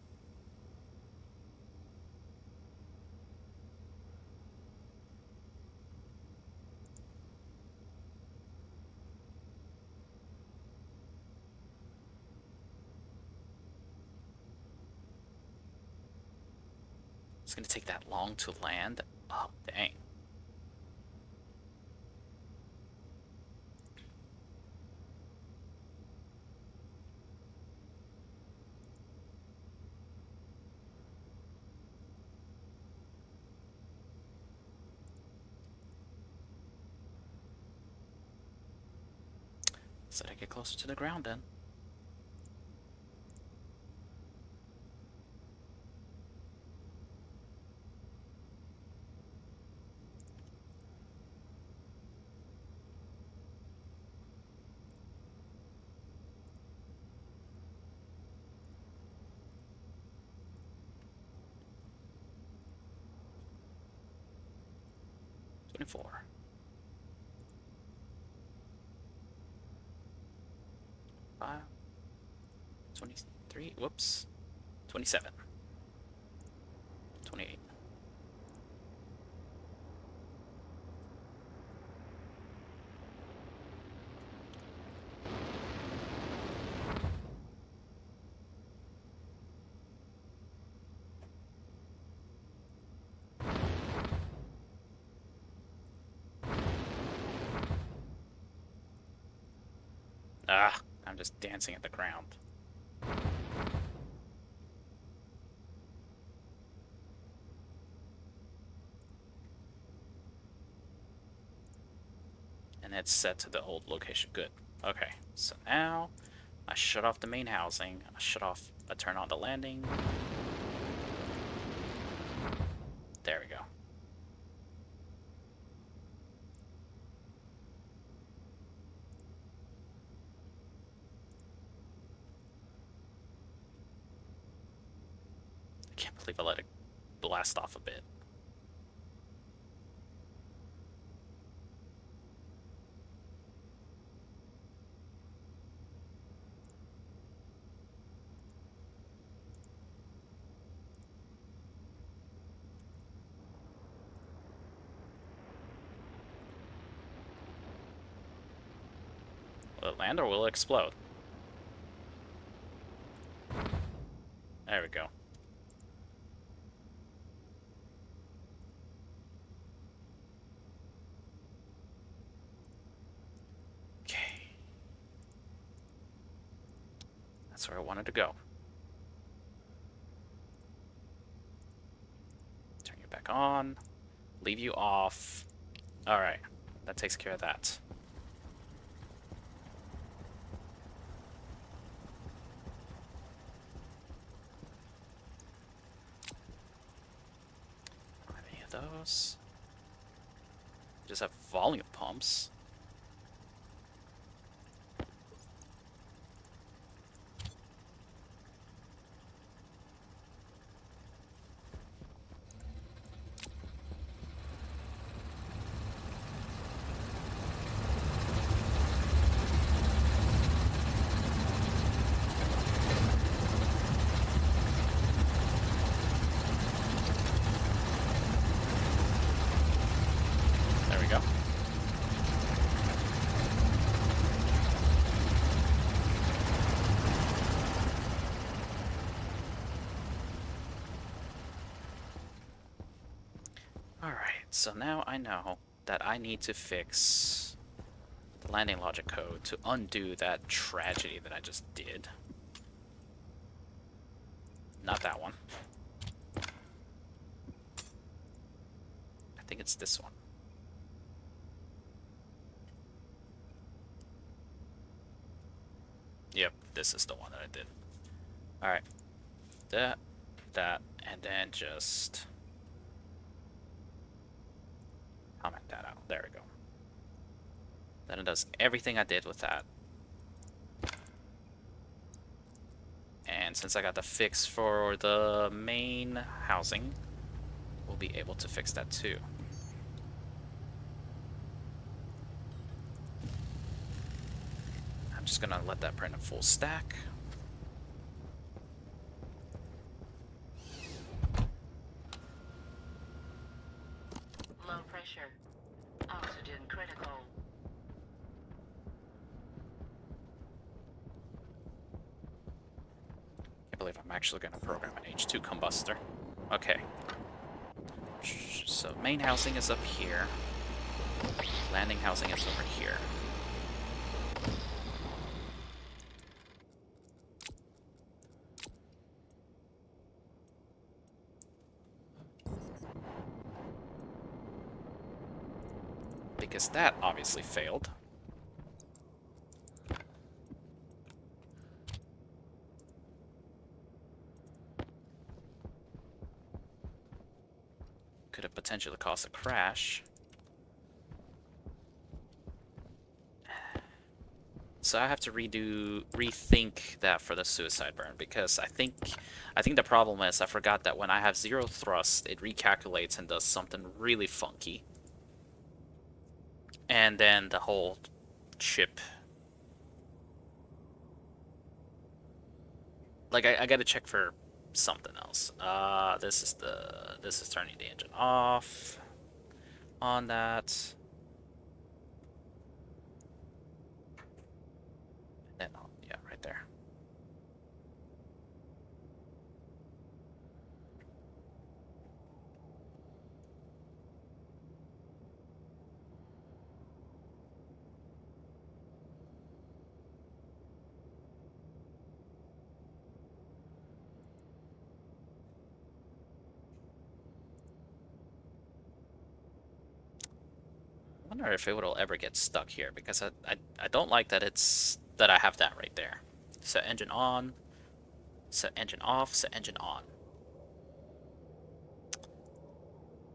It's gonna take that long to land. Oh, dang. So I get closer to the ground then. Four. 5. 23. Whoops. 27. 28. Ah, I'm just dancing at the ground. And it's set to the old location. Good. Okay, so now I shut off the main housing. I turn on the landing. There we go. I can't believe I let it blast off a bit. Will it land or will it explode? There we go. Okay. That's where I wanted to go. Turn you back on. Leave you off. Alright. That takes care of that. Don't have any of those. Just have volume pumps. There we go. Alright, so now I know that I need to fix the landing logic code to undo that tragedy that I just did. Not that one. I think it's this one. Yep, this is the one that I did. Alright. That, and then just comment that out. There we go. Then it does everything I did with that. And since I got the fix for the main housing, we'll be able to fix that too. I'm just gonna let that print a full stack. Low pressure. Oxygen critical. Can't believe I'm actually gonna program an H2 combustor. Okay. So main housing is up here. Landing housing is over here. Because that obviously failed. Could have potentially caused a crash. So I have to rethink that for the suicide burn, because I think the problem is I forgot that when I have 0 thrust, it recalculates and does something really funky. And then the whole ship, like I gotta check for something else. This is turning the engine off on that. And then, yeah, right there. I wonder if it will ever get stuck here, because I don't like that I have that right there. Set engine on, set engine off, set engine on.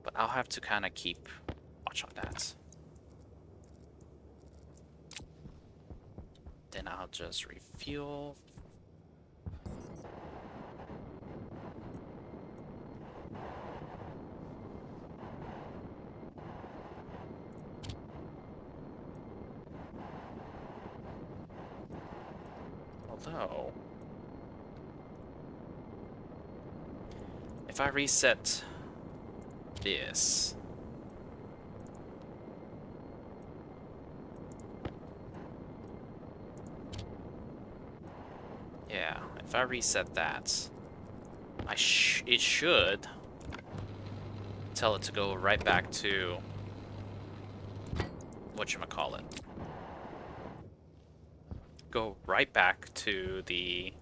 But I'll have to kind of keep watch on that. Then I'll just refuel. Although, if I reset this, yeah, if I reset that, it should tell it to go right back to whatchamacallit. Go right back to the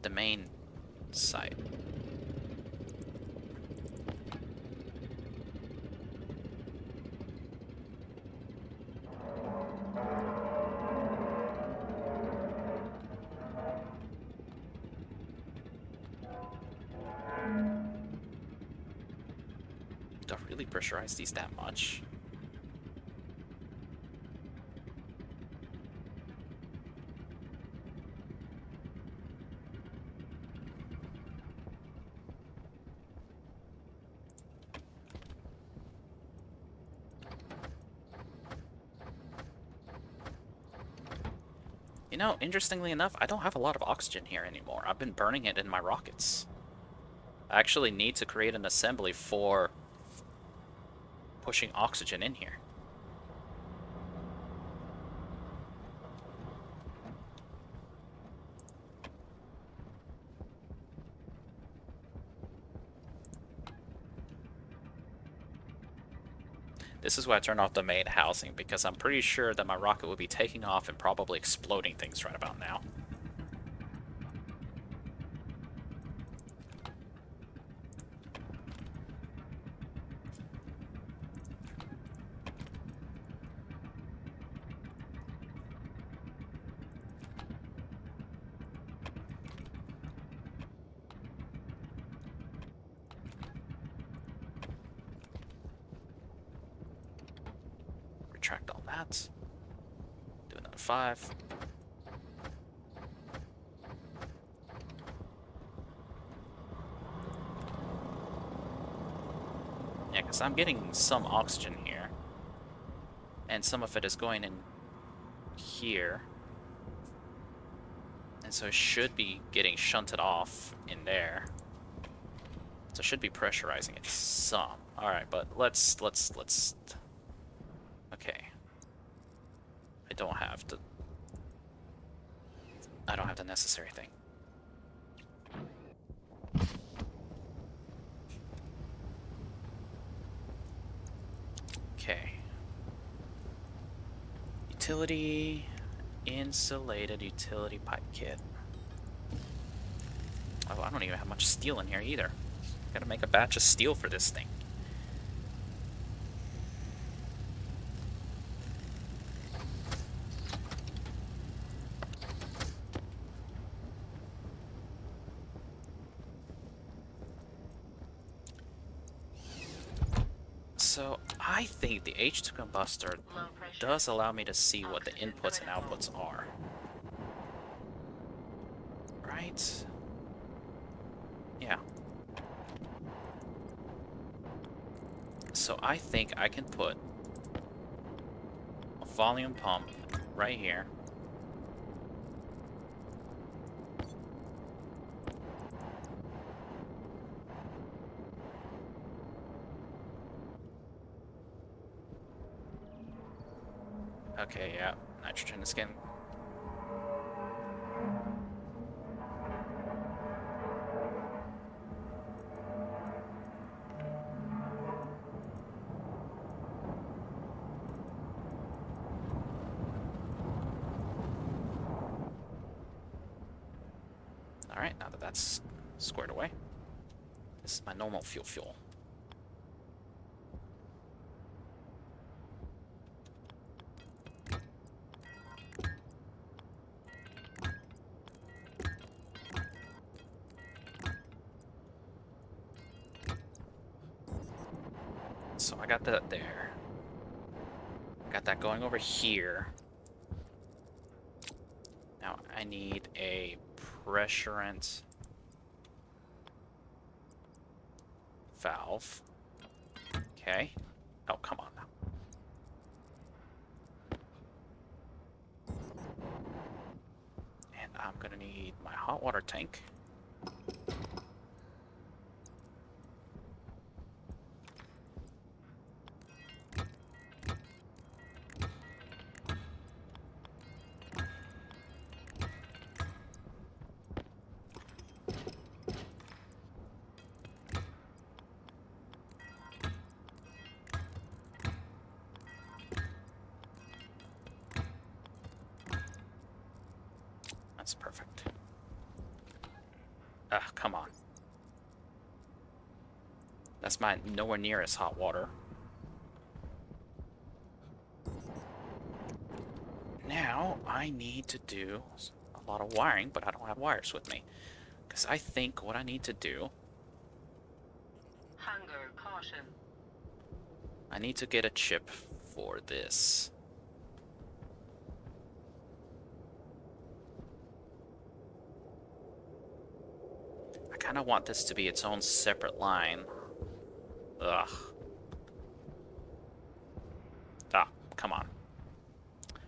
main site. Don't really pressurize these that much. You know, interestingly enough, I don't have a lot of oxygen here anymore. I've been burning it in my rockets. I actually need to create an assembly for pushing oxygen in here. This is why I turned off the main housing, because I'm pretty sure that my rocket will be taking off and probably exploding things right about now. Retract all that. Do another 5. Yeah, because I'm getting some oxygen here. And some of it is going in here. And so it should be getting shunted off in there. So it should be pressurizing it some. Alright, but let's... Okay. I don't have the necessary thing. Okay. Utility, insulated utility pipe kit. Oh, I don't even have much steel in here either. Gotta make a batch of steel for this thing. So I think the H2 combustor Low pressure. does allow me to see what the Oxygen inputs and critical. outputs are. Right? Yeah. So I think I can put a volume pump right here. Okay, yeah. Nitrogen is getting... Alright, now that that's squared away, this is my normal fuel. So I got that there. Got that going over here. Now I need a pressurant valve. Okay. Oh, come on now. And I'm gonna need my hot water tank. That's perfect. Ah, come on. That's my nowhere near as hot water. Now I need to do a lot of wiring, but I don't have wires with me. Because I think what I need to do, Hangar caution. I need to get a chip for this. I kind of want this to be its own separate line. Ugh. Ah, come on.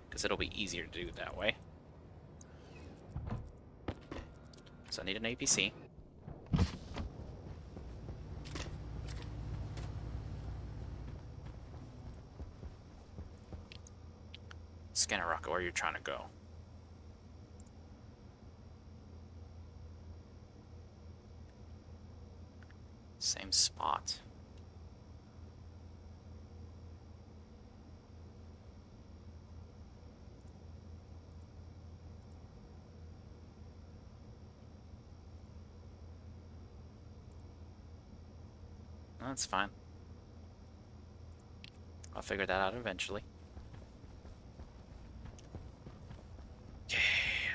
Because it'll be easier to do that way. So I need an APC. Scanner rocket, where are you trying to go? Same spot. That's fine. I'll figure that out eventually. Okay,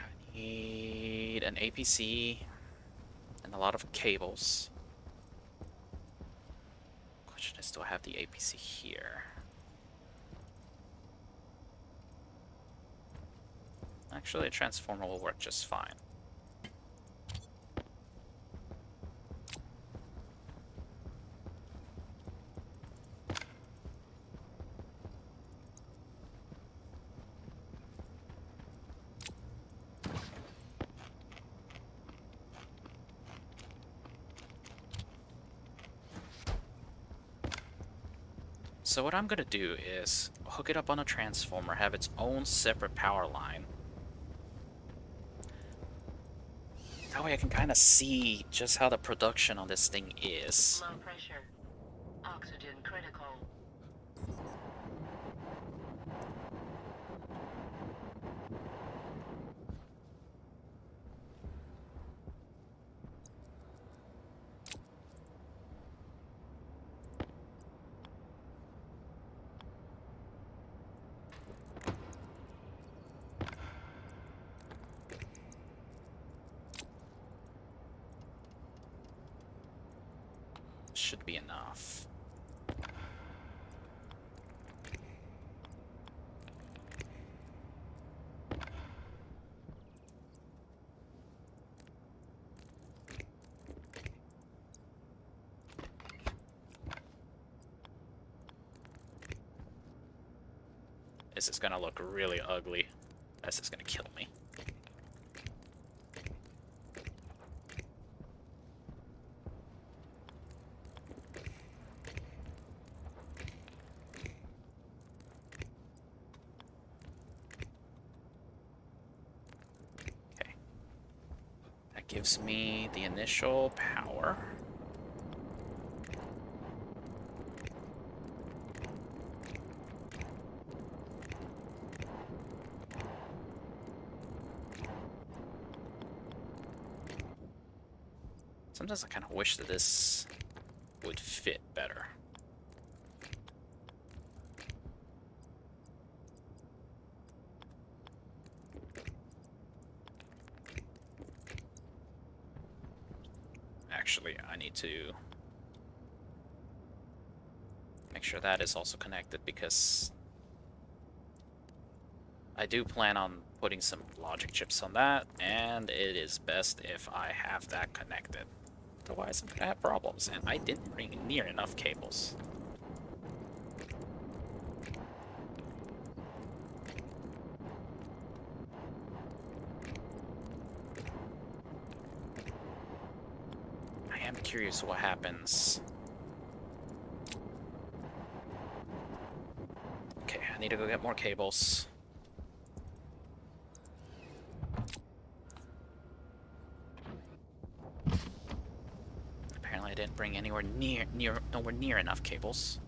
I need an APC and a lot of cables. Question is, do I have the APC here? Actually, a transformer will work just fine. So what I'm gonna do is hook it up on a transformer, have its own separate power line. That way I can kind of see just how the production on this thing is. Low pressure. Oxygen critical. Should be enough. This is gonna look really ugly. This is gonna kill me. Okay. That gives me the initial power. Sometimes I kind of wish that this would fit better. Actually, I need to make sure that is also connected, because I do plan on putting some logic chips on that, and it is best if I have that connected. Otherwise, I'm gonna have problems, and I didn't bring near enough cables. I am curious what happens. Okay, I need to go get more cables. Apparently I didn't bring nowhere near enough cables.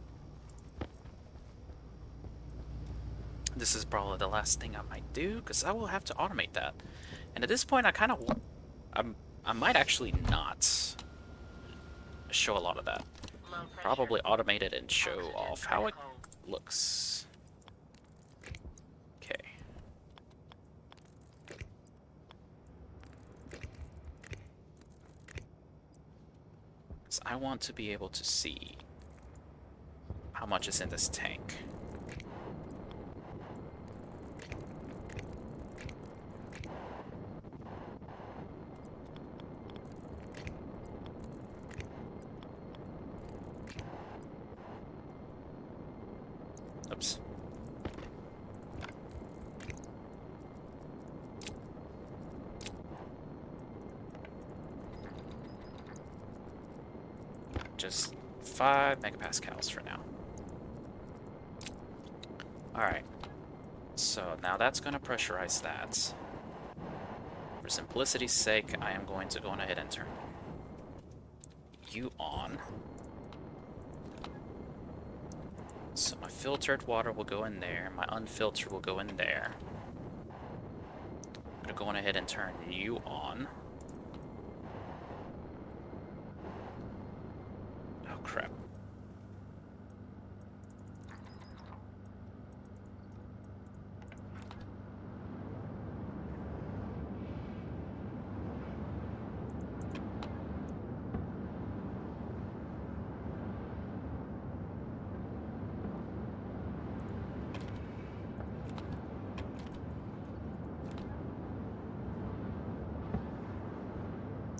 This is probably the last thing I might do, because I will have to automate that. And at this point, I might actually not show a lot of that. Low pressure. Probably automate it and show Oxygen off how it critical. looks. Okay. So I want to be able to see how much is in this tank. Oops. Just 5 megapascals for now. Alright. So now that's going to pressurize that. For simplicity's sake, I am going to go on ahead and turn you on. So my filtered water will go in there, my unfiltered will go in there. I'm gonna go on ahead and turn you on. Oh crap.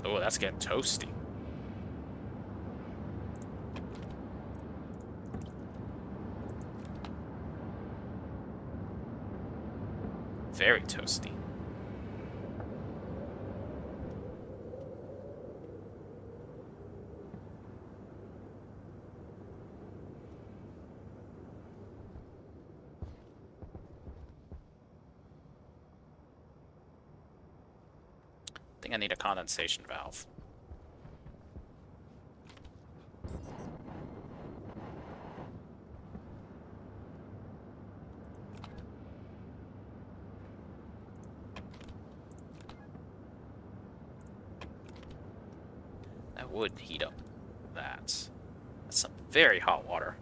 Oh, that's getting toasty. Very toasty. I think I need a condensation valve. That would heat up that. That's some very hot water.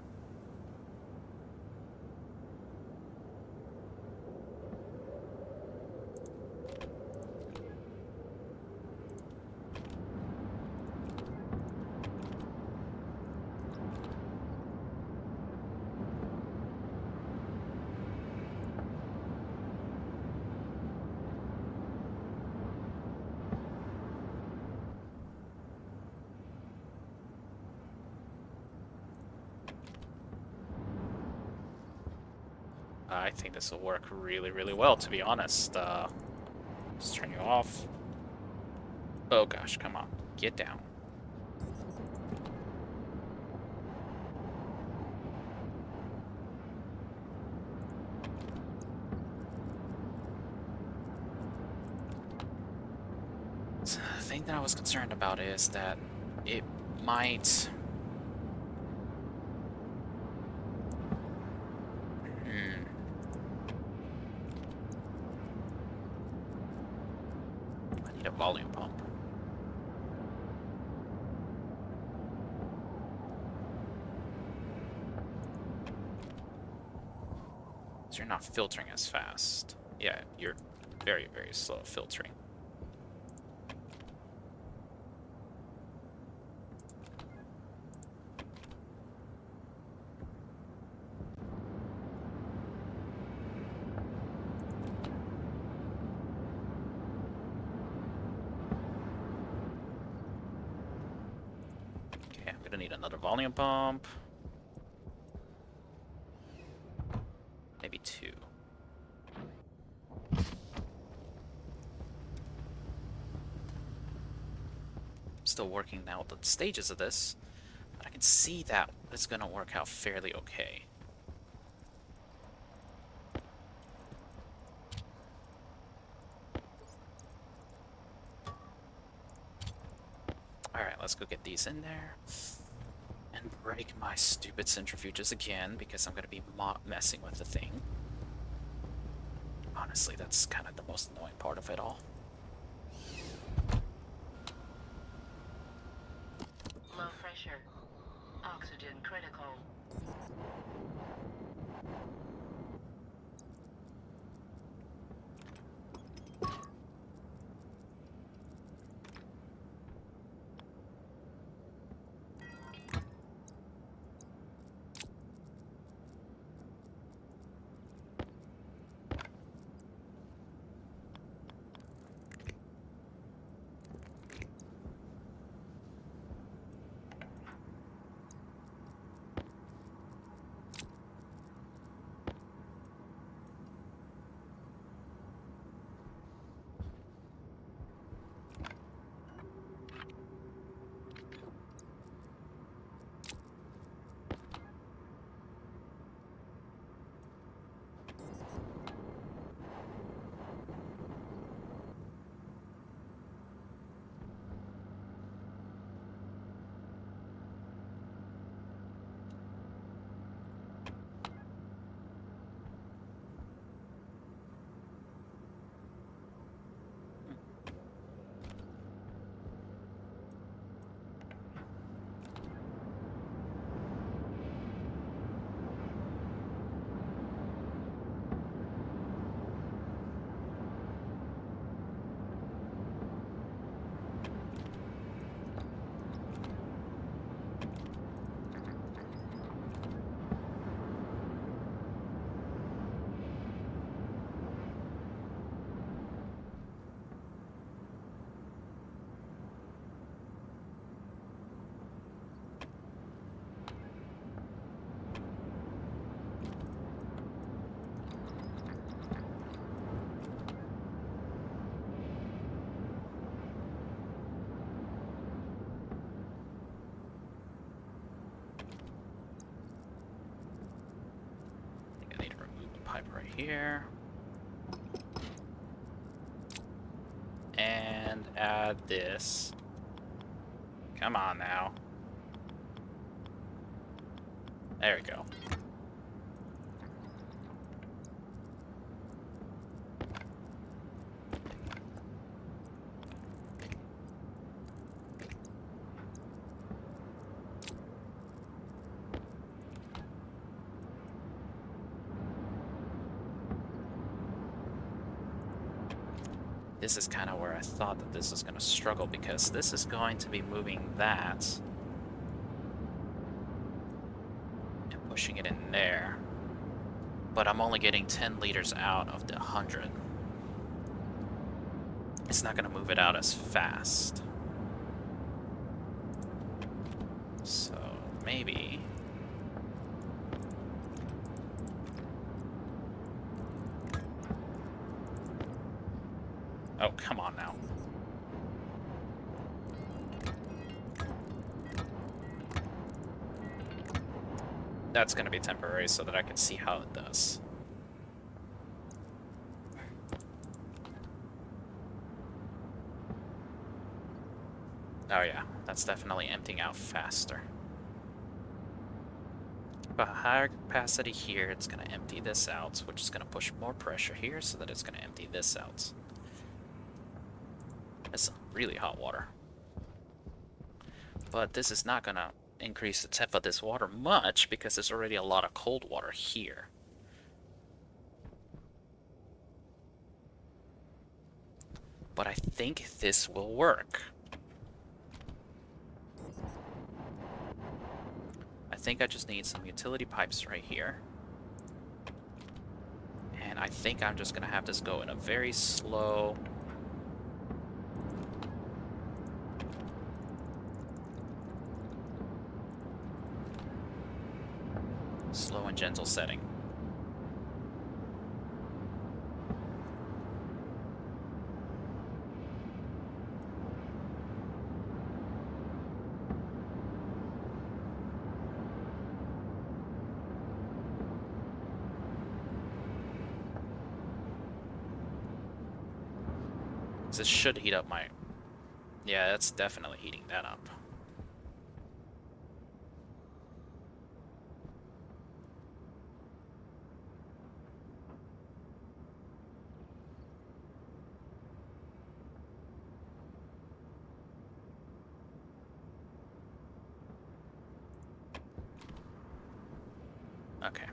I think this will work really, really well, to be honest. Let's turn you off. Oh gosh, come on. Get down. So the thing that I was concerned about is that it might... I need a volume pump. So you're not filtering as fast. Yeah, you're very, very slow filtering. Okay, I'm gonna need another volume pump. Maybe two. Still working out the stages of this, but I can see that it's gonna work out fairly okay. Alright, let's go get these in there. And break my stupid centrifuges again, because I'm gonna be messing with the thing. Honestly, that's kind of the most annoying part of it all. Low pressure. Oxygen critical. Pipe right here. And add this. Come on now. There we go. This is kind of where I thought that this was going to struggle, because this is going to be moving that and pushing it in there. But I'm only getting 10 liters out of the 100. It's not going to move it out as fast. So maybe... Oh, come on now. That's going to be temporary so that I can see how it does. Oh yeah, that's definitely emptying out faster. But a higher capacity here, it's going to empty this out, which is going to push more pressure here so that it's going to empty this out. It's really hot water. But this is not going to increase the temp of this water much because there's already a lot of cold water here. But I think this will work. I think I just need some utility pipes right here. And I think I'm just going to have this go in a very slow... slow and gentle setting. This should heat up my... Yeah, that's definitely heating that up. Okay.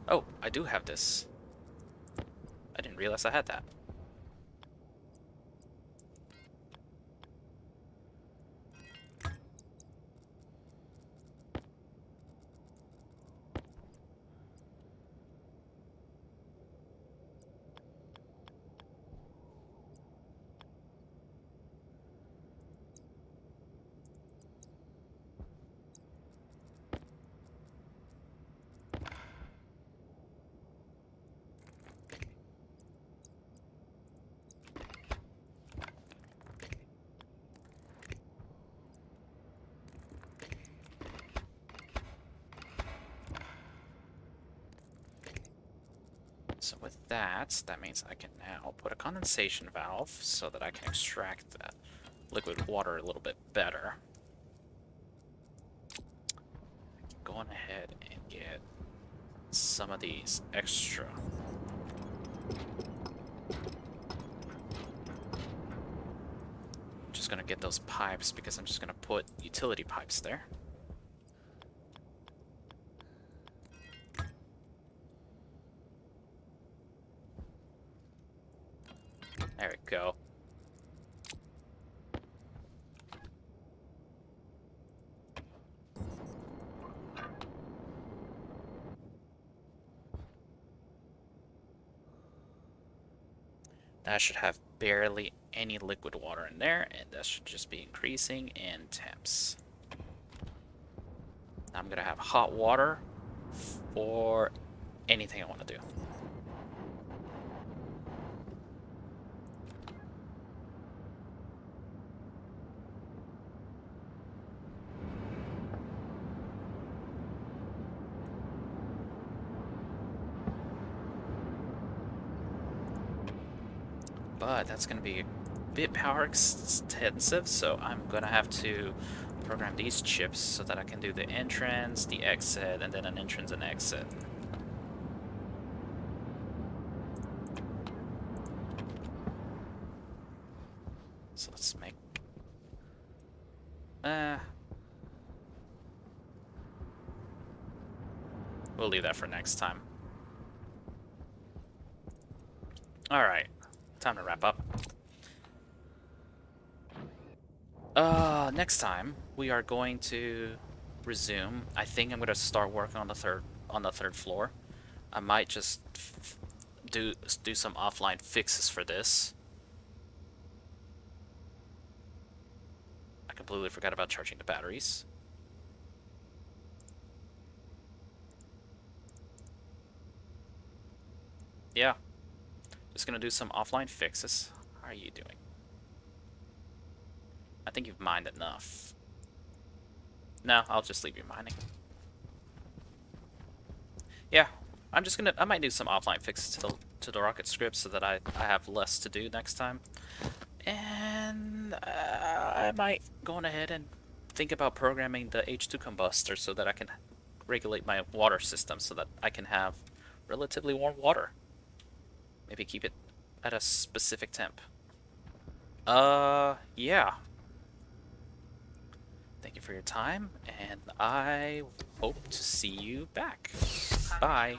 Oh, I do have this. I didn't realize I had that. So with that, that means I can now put a condensation valve so that I can extract that liquid water a little bit better. Going ahead and get some of these extra. Just gonna get those pipes because I'm just gonna put utility pipes there. There we go. That should have barely any liquid water in there, and that should just be increasing in temps. I'm gonna have hot water for anything I want to do. But that's going to be a bit power extensive, so I'm going to have to program these chips so that I can do the entrance, the exit, and then an entrance and exit. So let's make... we'll leave that for next time. Alright. Time to wrap up. Next time we are going to resume. I think I'm gonna start working on the third floor. I might just do some offline fixes for this. I completely forgot about charging the batteries. Yeah. Just gonna do some offline fixes. How are you doing? I think you've mined enough. No, I'll just leave you mining. Yeah, I might do some offline fixes to the rocket script so that I have less to do next time. And I might go on ahead and think about programming the H2 combustor so that I can regulate my water system so that I can have relatively warm water. Maybe keep it at a specific temp. Yeah. Thank you for your time, and I hope to see you back. Bye.